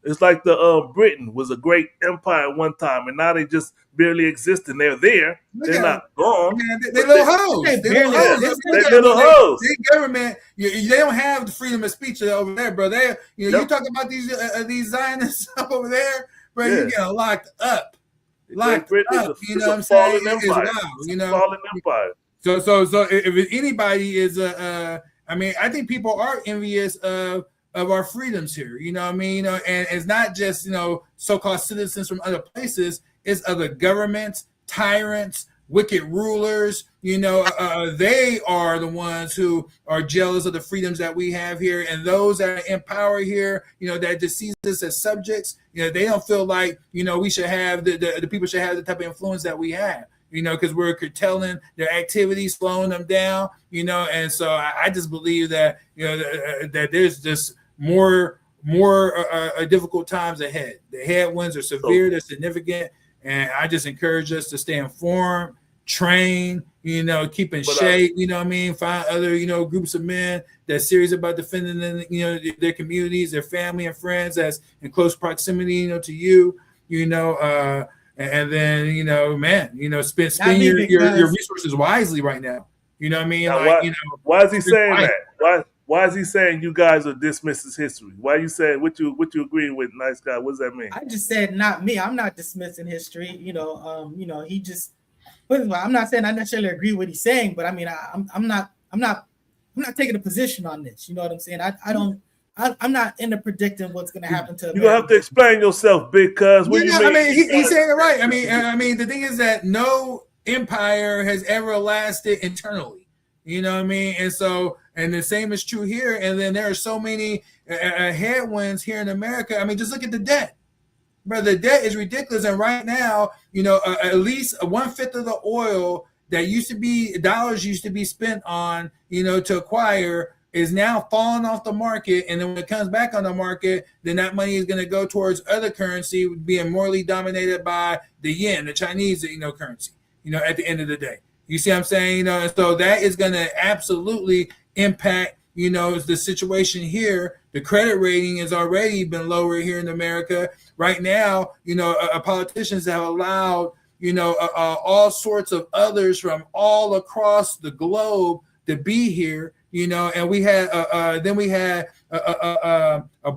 It's like the Britain was a great empire at one time, and now they just barely exist, and they're there. They're not gone. They're little hoes. They're little hoes. Their government, they don't have the freedom of speech over there, bro. You talking about these Zionists over there, bro? You get locked up. Locked up. You know what I'm saying? You know, fallen empire. So if anybody is I mean, I think people are envious of our freedoms here, you know what I mean? And it's not just, you know, so-called citizens from other places, it's other governments, tyrants, wicked rulers, you know, they are the ones who are jealous of the freedoms that we have here. And those that are in power here, you know, that just sees us as subjects, you know, they don't feel like, you know, we should have, the people should have the type of influence that we have. You know, because we're curtailing their activities, slowing them down, you know, and so I just believe that, you know, that there's just more difficult times ahead. The headwinds are severe, they're significant, and I just encourage us to stay informed, train, you know, keep in shape, you know what I mean, find other, you know, groups of men that's serious about defending, you know, their communities, their family and friends that's in close proximity, you know, to you, you know, and then, you know, man, you know, spend your resources wisely right now. You know what I mean? Like, you know, why is he saying that? Why is he saying you guys are dismissing history? Why are you saying what you agreeing with, nice guy? What does that mean? I just said not me. I'm not dismissing history. You know, he just. I'm not saying I necessarily agree with what he's saying, but I mean, I'm not taking a position on this. You know what I'm saying? I'm not into predicting what's going to happen to. You're gonna have to explain yourself, big cuz. What do you mean? I mean, he's saying it right. I mean, the thing is that no empire has ever lasted internally. You know what I mean? And so, and the same is true here. And then there are so many headwinds here in America. I mean, just look at the debt. Bro, the debt is ridiculous. And right now, you know, at least 1/5 of the oil that dollars used to be spent on, you know, to acquire is now falling off the market. And then when it comes back on the market, then that money is going to go towards other currency being morally dominated by the yen, the Chinese, you know, currency, you know, at the end of the day. You see what I'm saying? You know, and so that is going to absolutely impact, you know, the situation here. The credit rating has already been lower here in America. Right now, you know, politicians have allowed, you know, all sorts of others from all across the globe to be here, you know, and we had a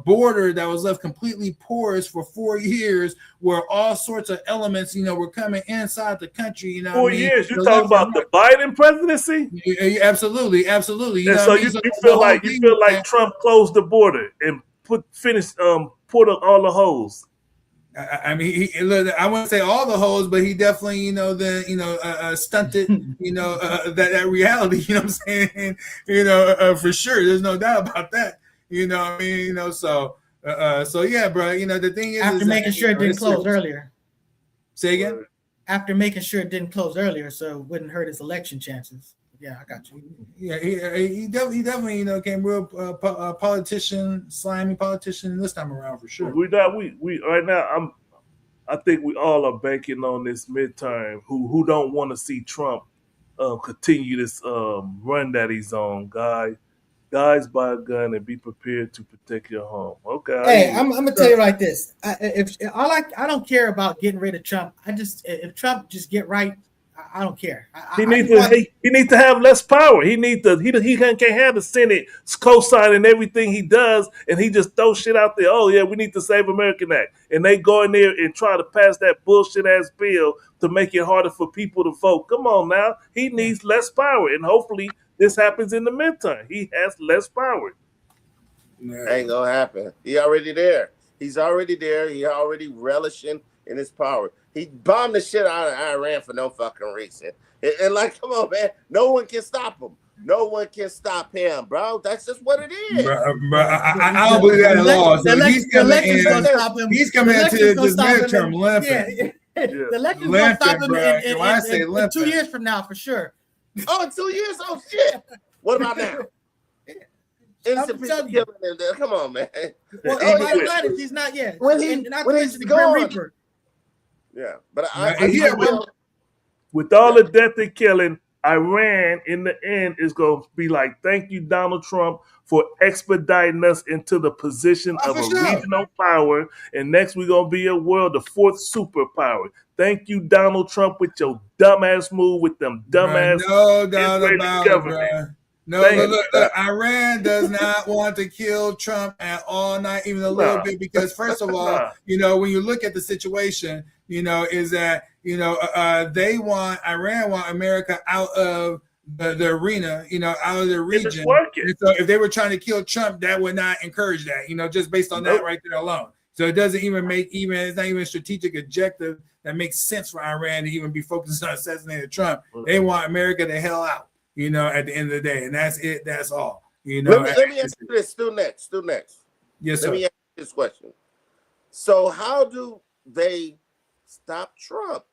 border that was left completely porous for 4 years, where all sorts of elements, you know, were coming inside the country. You know, 4 years. You talking about the Biden presidency? Absolutely. You and know so you feel like Trump closed the border and put all the holes. I mean, I wouldn't say all the holes, but he definitely, you know, stunted, you know, that reality. You know what I'm saying? You know, for sure. There's no doubt about that. You know what I mean? You know, so yeah, bro. You know, the thing is, after making sure it didn't close earlier. Say again. After making sure it didn't close earlier, so it wouldn't hurt his election chances. Yeah, I got you. Yeah, he definitely, you know, came real slimy politician this time around for sure. We right now. I think we all are banking on this midterm. Who don't want to see Trump continue this run that he's on, guys, buy a gun and be prepared to protect your home. Okay. Hey, I'm gonna tell you like this. I don't care about getting rid of Trump. If Trump just get right I don't care. He needs to have less power. He can't have the Senate co-signing everything he does, and he just throws shit out there. Oh yeah, we need to Save American Act, and they go in there and try to pass that bullshit ass bill to make it harder for people to vote. Come on now, he needs less power, and hopefully this happens in the midterm. He has less power. Ain't gonna happen. He already there. He's already there. He already relishing in his power. He bombed the shit out of Iran for no fucking reason. And like, come on, man. No one can stop him. No one can stop him, bro. That's just what it is. I don't believe that at all. So he's coming into this midterm limping. The election's gonna stop him in 2 years from now, for sure. Oh, in 2 years? Oh, shit. What about now? Innocent people killing him there. Come on, man. Well, if he's not yet. When he's gone. Yeah, but with all the death and killing, Iran in the end is going to be like, thank you, Donald Trump, for expediting us into the position of a regional power. And next we're going to be a world, the fourth superpower. Thank you, Donald Trump, with your dumbass move with them dumbass no doubt about government. It, bro. No, look, Iran does not want to kill Trump at all, not even a little bit, because first of all, when you look at the situation, is that, Iran want America out of the arena, out of the region. And so if they were trying to kill Trump, that would not encourage that, just based on that right there alone. So it doesn't even it's not even a strategic objective that makes sense for Iran to even be focused on assassinating Trump. They want America the hell out. At the end of the day, and that's it. That's all. Let me ask you this. Still next. Yes, sir. Let me ask you this question. So, how do they stop Trump?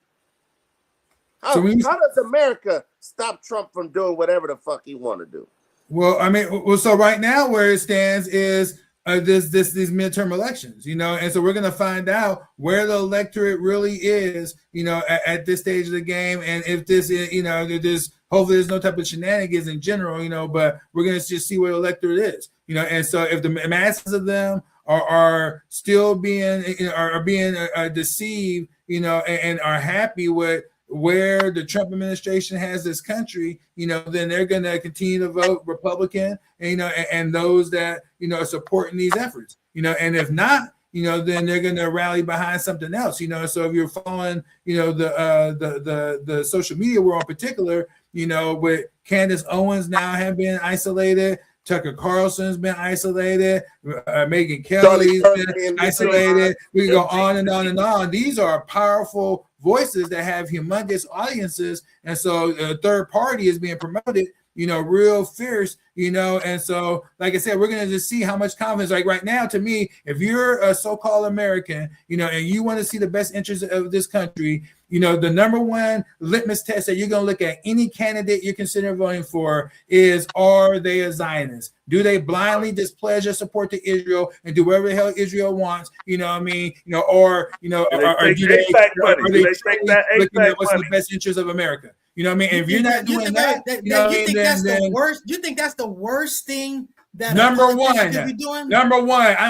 How does America stop Trump from doing whatever the fuck he want to do? Well, so right now where it stands is these midterm elections, and so we're gonna find out where the electorate really is, at this stage of the game, and if this is, hopefully there's no type of shenanigans in general, but we're gonna just see where the electorate is, and so if the masses of them are still being deceived, and are happy with where the Trump administration has this country, then they're going to continue to vote Republican, and those that, are supporting these efforts, and if not, then they're going to rally behind something else, so if you're following, the social media world in particular, with Candace Owens now have been isolated, Tucker Carlson's been isolated, Megyn Kelly's been isolated. We can go on and on and on. These are powerful voices that have humongous audiences, and so the third party is being promoted, real fierce, and so like I said, we're gonna just see how much confidence. Like right now, to me, if you're a so-called American, and you want to see the best interests of this country, the number one litmus test that you're gonna look at any candidate you're considering voting for is, are they a Zionist? Do they blindly displedge their support to Israel and do whatever the hell Israel wants? Are they looking at what's in the best interest of America? And if you're not doing that, you think that's the worst? You think that's the worst thing that number one? I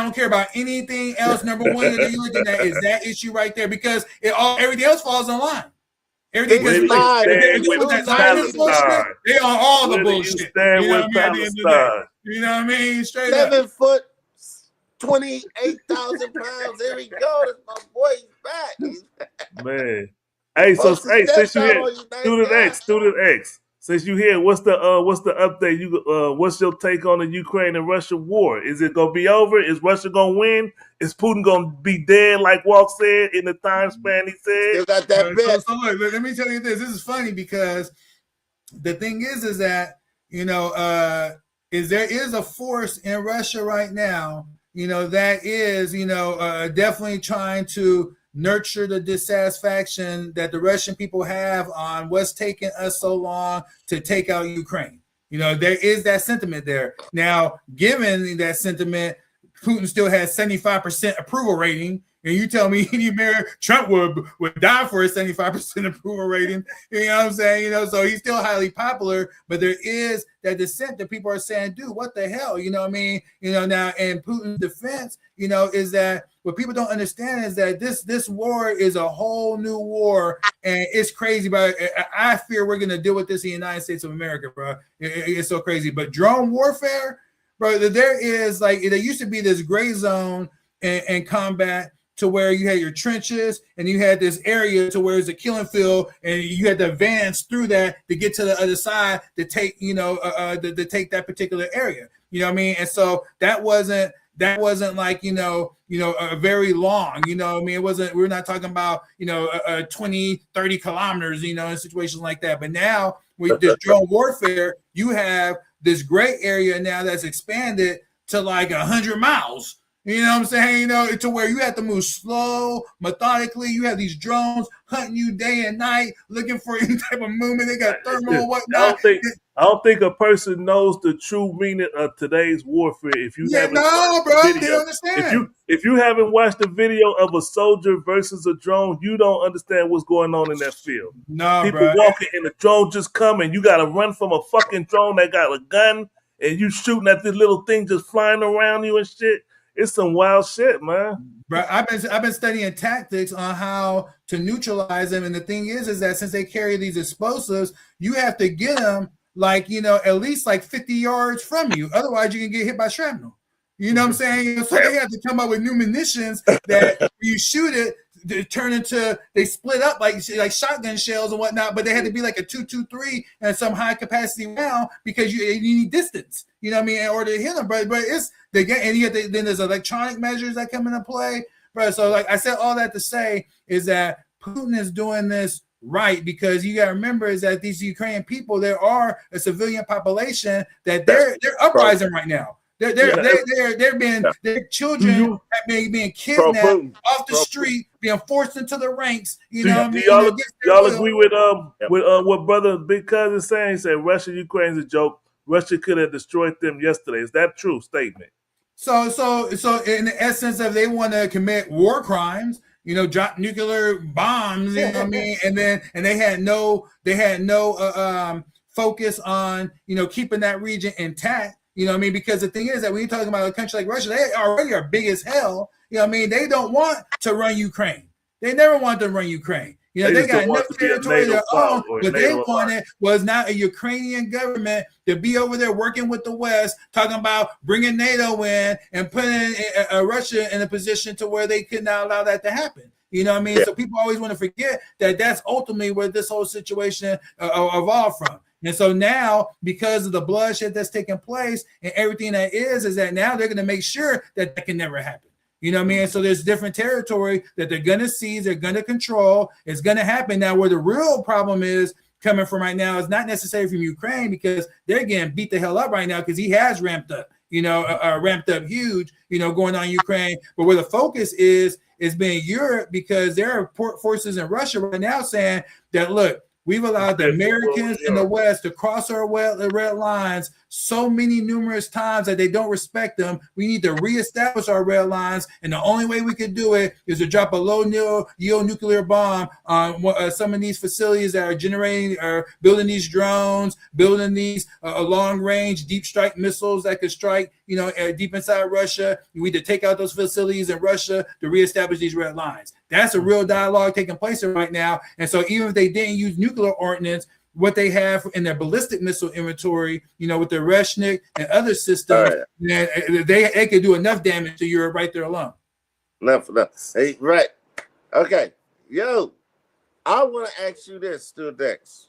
don't care about anything else. Number one that you're looking at is that issue right there, because everything else falls in line. Everything is fine. They are all the bullshit. You know what I mean? Straight 7 foot, 28,000 pounds. There we go. That's my boy. He's back. Man. Hey, since you here, Student X, since you here, what's the update? What's your take on the Ukraine and Russia war? Is it gonna be over? Is Russia gonna win? Is Putin gonna be dead, like Walk said in the time span he said? Still got that bet. So look, let me tell you this. This is funny because the thing is that is there is a force in Russia right now, that is definitely trying to nurture the dissatisfaction that the Russian people have on what's taking us so long to take out Ukraine. There is that sentiment there. Now, given that sentiment, Putin still has 75% approval rating, And you tell me Trump would die for a 75% approval rating. You know what I'm saying? You know, so he's still highly popular, but there is that dissent that people are saying, dude, what the hell? You know what I mean? You know, now in Putin's defense, you know, is that what people don't understand is that this war is a whole new war, and it's crazy. But I fear we're gonna deal with this in the United States of America, bro. It's so crazy. But drone warfare, bro, there is like there used to be this gray zone in combat to where you had your trenches and you had this area to where it's a killing field, and you had to advance through that to get to the other side to take, you know, to take that particular area. You know what I mean? And so that wasn't like, you know, very long, you know what I mean? We're not talking about, you know, 20, 30 kilometers, you know, in situations like that. But now with this drone warfare, you have this gray area now that's expanded to like 100 miles. You know what I'm saying? You know, to where you have to move slow, methodically. You have these drones hunting you day and night, looking for any type of movement. They got thermal and whatnot. I don't think a person knows the true meaning of today's warfare. If you haven't bro, they don't understand. If you haven't watched the video of a soldier versus a drone, you don't understand what's going on in that field. No, people bro. Walking and the drone just coming. You got to run from a fucking drone that got a gun, and you shooting at this little thing just flying around you and shit. It's some wild shit, man. Bro, I've been studying tactics on how to neutralize them, and the thing is that since they carry these explosives, you have to get them like, you know, at least like 50 yards from you. Otherwise, you can get hit by shrapnel. You know what I'm saying? So they have to come up with new munitions that when you shoot it, they turn into, they split up like shotgun shells and whatnot, but they had to be like a 223 and some high capacity round because you need distance. You know what I mean? In order to hit them, but it's the game, and then there's electronic measures that come into play, bro. So like I said, all that to say is that Putin is doing this right, because you got to remember is that these Ukrainian people, there are a civilian population that they're uprising right now. Their children have been being kidnapped off the street, being forced into the ranks. You know what I mean? Y'all agree with what brother Big Cousin saying? He said Russia, Ukraine's a joke. Russia could have destroyed them yesterday. Is that true statement? So in the essence of they want to commit war crimes, you know, drop nuclear bombs, you know what I mean? And they had no focus on, you know, keeping that region intact. You know what I mean? Because the thing is that when you're talking about a country like Russia, they already are big as hell. You know what I mean? They don't want to run Ukraine. They never want to run Ukraine. You know, they got enough territory of their own. What they wanted was not a Ukrainian government to be over there working with the West, talking about bringing NATO in and putting Russia in a position to where they could not allow that to happen. You know what I mean? Yeah. So people always want to forget that that's ultimately where this whole situation evolved from. And so now, because of the bloodshed that's taking place and everything that is that now they're going to make sure that can never happen. You know what I mean? So there's different territory that they're going to seize, they're going to control. It's going to happen. Now, where the real problem is coming from right now is not necessarily from Ukraine, because they're getting beat the hell up right now because he has ramped up, ramped up huge, going on Ukraine. But where the focus is being Europe, because there are forces in Russia right now saying that, look, we've allowed the Americans in the West to cross our red lines so many numerous times that they don't respect them. We need to reestablish our red lines, and the only way we could do it is to drop a low-yield nuclear bomb on some of these facilities that are generating or building these drones, building these long-range deep strike missiles that could strike, deep inside Russia. We need to take out those facilities in Russia to reestablish these red lines. That's a real dialogue taking place right now. And so even if they didn't use nuclear ordnance, what they have in their ballistic missile inventory, with their Reshnik and other systems, they could do enough damage to Europe right there alone. Enough. Hey, right. Okay. Yo, I want to ask you this, Studex,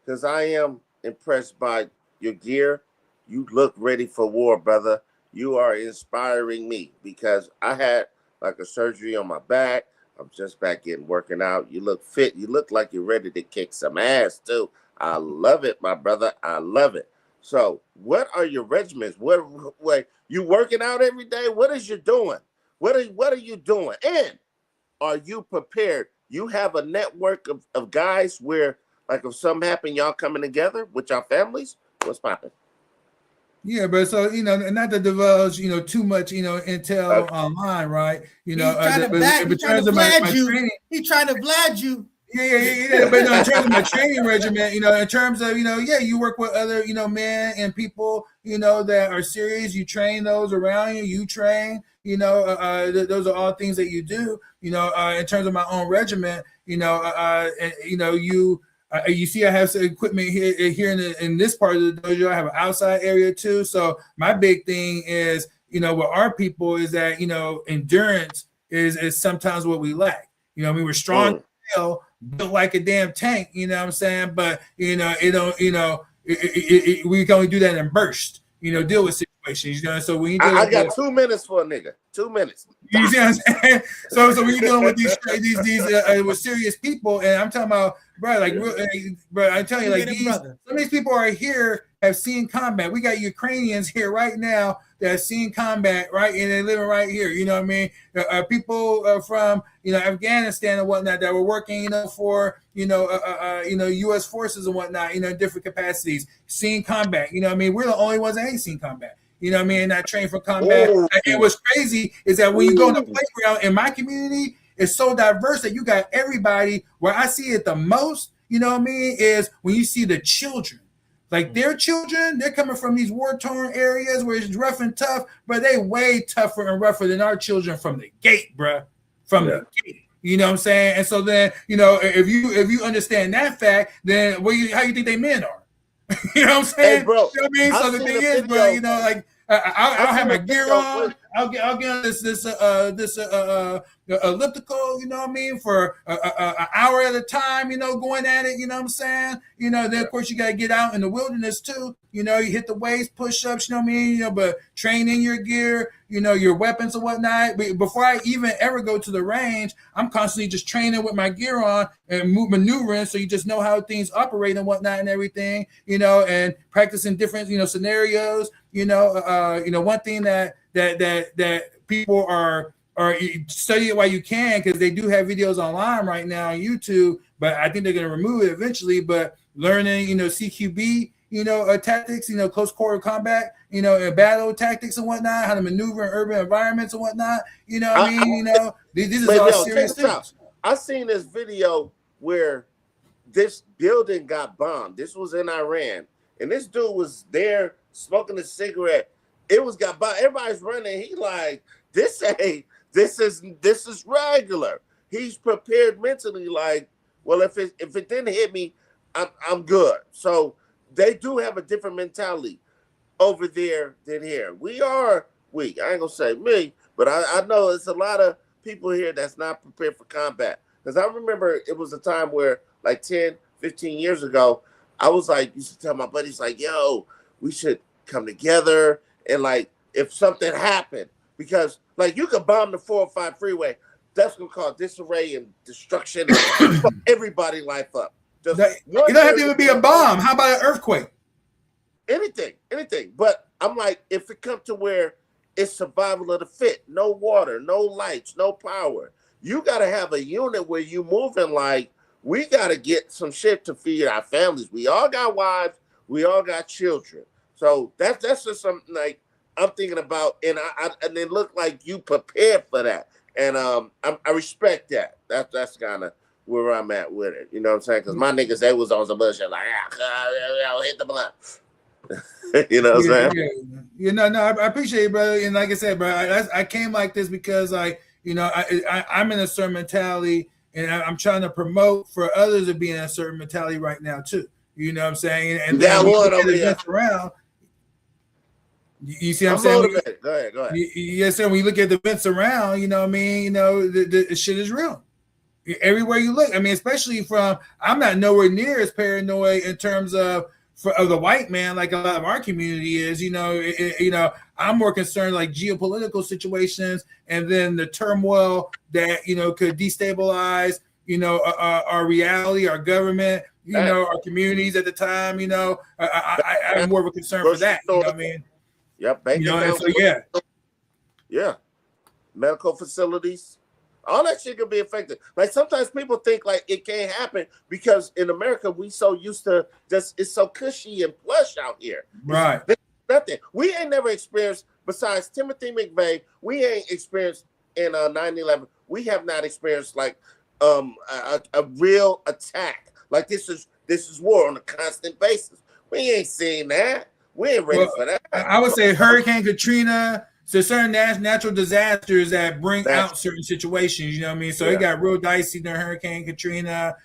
because I am impressed by your gear. You look ready for war, brother. You are inspiring me, because I had like a surgery on my back. I'm just back working out. You look fit. You look like you're ready to kick some ass, too. I love it, my brother. I love it. So what are your regimens? What you working out every day? What is you doing? What are you doing? And are you prepared? You have a network of guys where, like, if something happened, y'all coming together with your families? What's popping? Yeah, but so not to divulge too much intel online, right? He's trying to Vlad you. Training, he's trying to Vlad you. Yeah. But in terms of my training regimen, in terms of you work with other men and people that are serious. You train those around you. You train. Those are all things that you do. In terms of my own regimen, you see, I have some equipment here in this part of the dojo. I have an outside area too. So my big thing is, with our people is that endurance is sometimes what we lack. We were strong, built like a damn tank. You know what I'm saying? But we can only do that in bursts. Deal with situations. So when you I got 2 minutes for a nigga. 2 minutes. You see what I'm saying? So when you're dealing with these with serious people, and I'm talking about, bro, I'm telling you, some of these people are here, have seen combat. We got Ukrainians here right now that have seen combat, right, and they're living right here. You know what I mean? People from Afghanistan and whatnot that were working, for U.S. forces and whatnot, different capacities, seen combat. You know what I mean? We're the only ones that ain't seen combat. You know what I mean? Not trained for combat. And what's crazy is that when you go in the playground in my community, it's so diverse that you got everybody. Where I see it the most, you know what I mean, is when you see the children. Like their children, they're coming from these war-torn areas where it's rough and tough, but they way tougher and rougher than our children from the gate, bro. From the gate. You know what I'm saying? And so then, if you understand that fact, then how you think they men are? You know what I'm saying? Hey, bro, you know what I mean? So the thing is, bro, I'll have my gear on. I'll get on this elliptical, you know what I mean, for an hour at a time, going at it, you know what I'm saying? Then of course you gotta get out in the wilderness too. You hit the weights, push-ups, you know what I mean? But train in your gear, your weapons and whatnot. But before I even ever go to the range, I'm constantly just training with my gear on and maneuvering, so you just know how things operate and whatnot and everything, and practicing different, scenarios. One thing that people are study it while you can, because they do have videos online right now on YouTube, but I think they're going to remove it eventually. But learning, CQB, tactics, close quarter combat, and battle tactics and whatnot, how to maneuver in urban environments and whatnot. These is all serious things. I seen this video where this building got bombed. This was in Iran, and this dude was there smoking a cigarette. It was got bombed. Everybody's running. He like, this is regular. He's prepared mentally. Like, well, if it didn't hit me, I'm good. So they do have a different mentality over there than here. We are weak. I ain't gonna say me, but I know it's a lot of people here that's not prepared for combat. Because I remember it was a time where, like 10, 15 years ago, I was like, used to tell my buddies, like, yo, we should come together, and like, if something happened, because like you could bomb the 405 freeway, that's gonna cause disarray and destruction and fuck everybody life up. You don't have to even be a bomb. How about an earthquake? Anything. But I'm like, if it comes to where it's survival of the fit, no water, no lights, no power, you gotta have a unit where you moving like, we gotta get some shit to feed our families. We all got wives, we all got children. So that's just something like I'm thinking about, and and it looked like you prepared for that, and I respect that. That's kind of where I'm at with it. You know what I'm saying? Because my niggas, they was on some bullshit like, hit the blunt. You know what I'm saying? Yeah. I appreciate it, brother. And like I said, bro, I came like this because I'm in a certain mentality, and I'm trying to promote for others to be in a certain mentality right now too. You know what I'm saying? And that one over here around. You see what I'm saying? Go ahead. Yes, sir. When you look at the events around, you know what I mean? The shit is real. Everywhere you look. I mean, especially I'm not nowhere near as paranoid in terms of the white man like a lot of our community is. I'm more concerned like geopolitical situations, and then the turmoil that could destabilize our reality, our government, our communities at the time. I'm more of a concern for that. You know what I mean? Yep. Yeah. Medical facilities, all that shit could be affected. Like sometimes people think like it can't happen because in America we so used to it's so cushy and plush out here. Right. Nothing. We ain't never experienced, besides Timothy McVeigh, we ain't experienced in 9/11. We have not experienced like a real attack. Like this is war on a constant basis. We ain't seen that. We ain't ready for that. I would say Hurricane Katrina. So certain natural disasters that bring out certain situations. You know what I mean? So it got real dicey during Hurricane Katrina.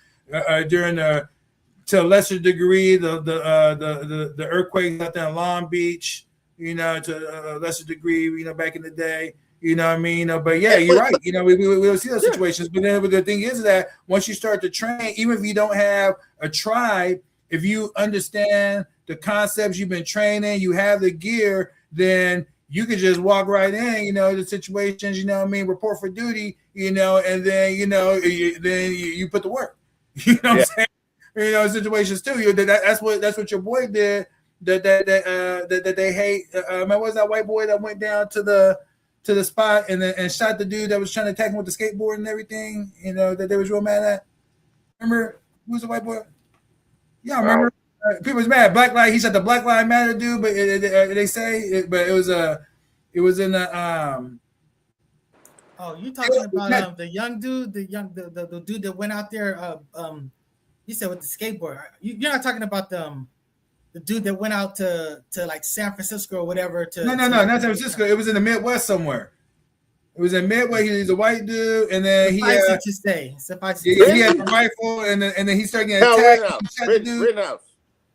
During to a lesser degree, the earthquakes out there in Long Beach. You know, to a lesser degree, you know, back in the day. You know what I mean? But yeah, you're right. You know, we'll see those situations. But then the thing is that once you start to train, even if you don't have a tribe, if you understand the concepts you've been training, you have the gear, then you could just walk right in, you know, the situations, you know what I mean, report for duty, you know, and then, you know, you put the work. You know what I'm saying? You know, situations too. That's what your boy did. That they hate. What was that white boy that went down to the spot and shot the dude that was trying to attack him with the skateboard and everything? You know, that they was real mad at. Remember who's the white boy? Yeah, remember. People was mad. He shot the Black Lives Matter dude, but they say, but it was in the Oh, you talking about the young dude, the dude that went out there? You said with the skateboard. You're not talking about the dude that went out to like San Francisco or whatever. No, not San Francisco. It was in the Midwest somewhere. It was in Midwest. He's a white dude, and then he had a rifle, and then he started getting attacked.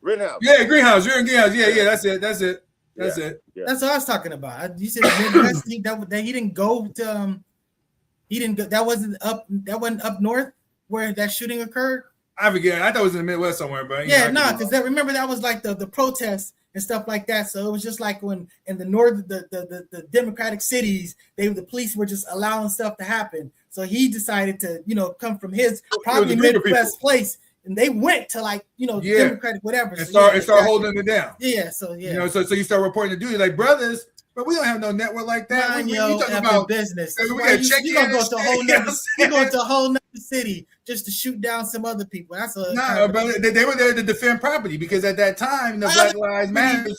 Rittenhouse. Yeah, Greenhouse. You're in Greenhouse. Yeah. That's it. That's it. That's what I was talking about. You said Midwest, that he didn't go to. He didn't go. That wasn't up north where that shooting occurred. I forget. I thought it was in the Midwest somewhere, but because remember that was like the protests and stuff like that. So it was just like when in the north, the Democratic cities, the police were just allowing stuff to happen. So he decided to, you know, come from his probably Midwest place, and they went to like, you know, Democratic whatever. And start holding it down. Yeah. So you know, so you start reporting to duty like brothers. But we don't have no network like that. You talking about business. You gonna go to a whole nother city just to shoot down some other people. That's but they were there to defend property because at that time, the Black Lives Matter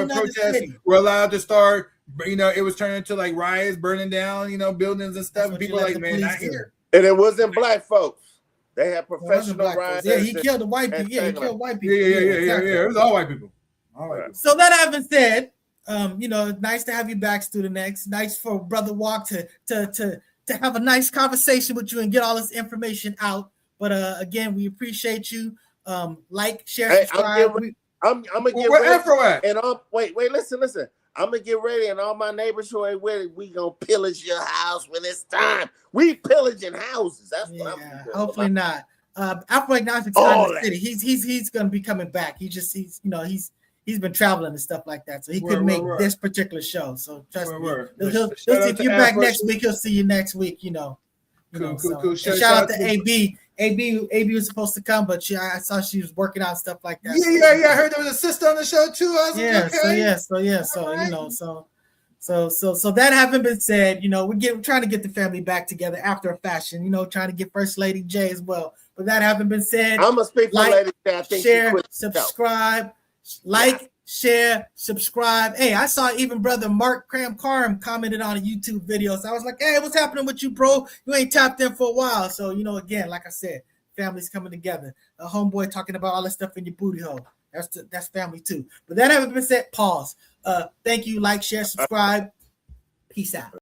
protests were allowed to start. You know, it was turning into like riots, burning down, you know, buildings and stuff. And people like, man, not here. And it wasn't black folks. They had professional rioters. Yeah, he killed the white people. Yeah, he killed white people. Yeah. It was all white people. All white people. So that having said. You know, nice to have you back, Student X. Nice for Brother Walk to have a nice conversation with you and get all this information out. But again, we appreciate you. Like, share, subscribe. I'm gonna get ready. Afro at? And wait, listen. I'm gonna get ready, and all my neighbors who ain't with it, we gonna pillage your house when it's time. We pillaging houses. That's what I'm doing. Hopefully not. Afro Agnostic Time City. He's gonna be coming back. He's been traveling and stuff like that, so he couldn't make this particular show. So trust me, he'll if you're back next week, he'll see you next week. You know. Cool. Shout out to AB. AB was supposed to come, but I saw she was working out stuff like that. Yeah. I heard there was a sister on the show too. So you know, so that having been said, you know, we're trying to get the family back together after a fashion. You know, trying to get First Lady J as well. But that having been said, I'm gonna speak for Lady J. I think share, subscribe. Share, subscribe. Hey, I saw even brother Mark Karam commented on a YouTube video. So I was like, hey, what's happening with you, bro? You ain't tapped in for a while. So, you know, again, like I said, families coming together. A homeboy talking about all that stuff in your booty hole. That's family too. But that having been said, pause. Thank you. Like, share, subscribe. Peace out.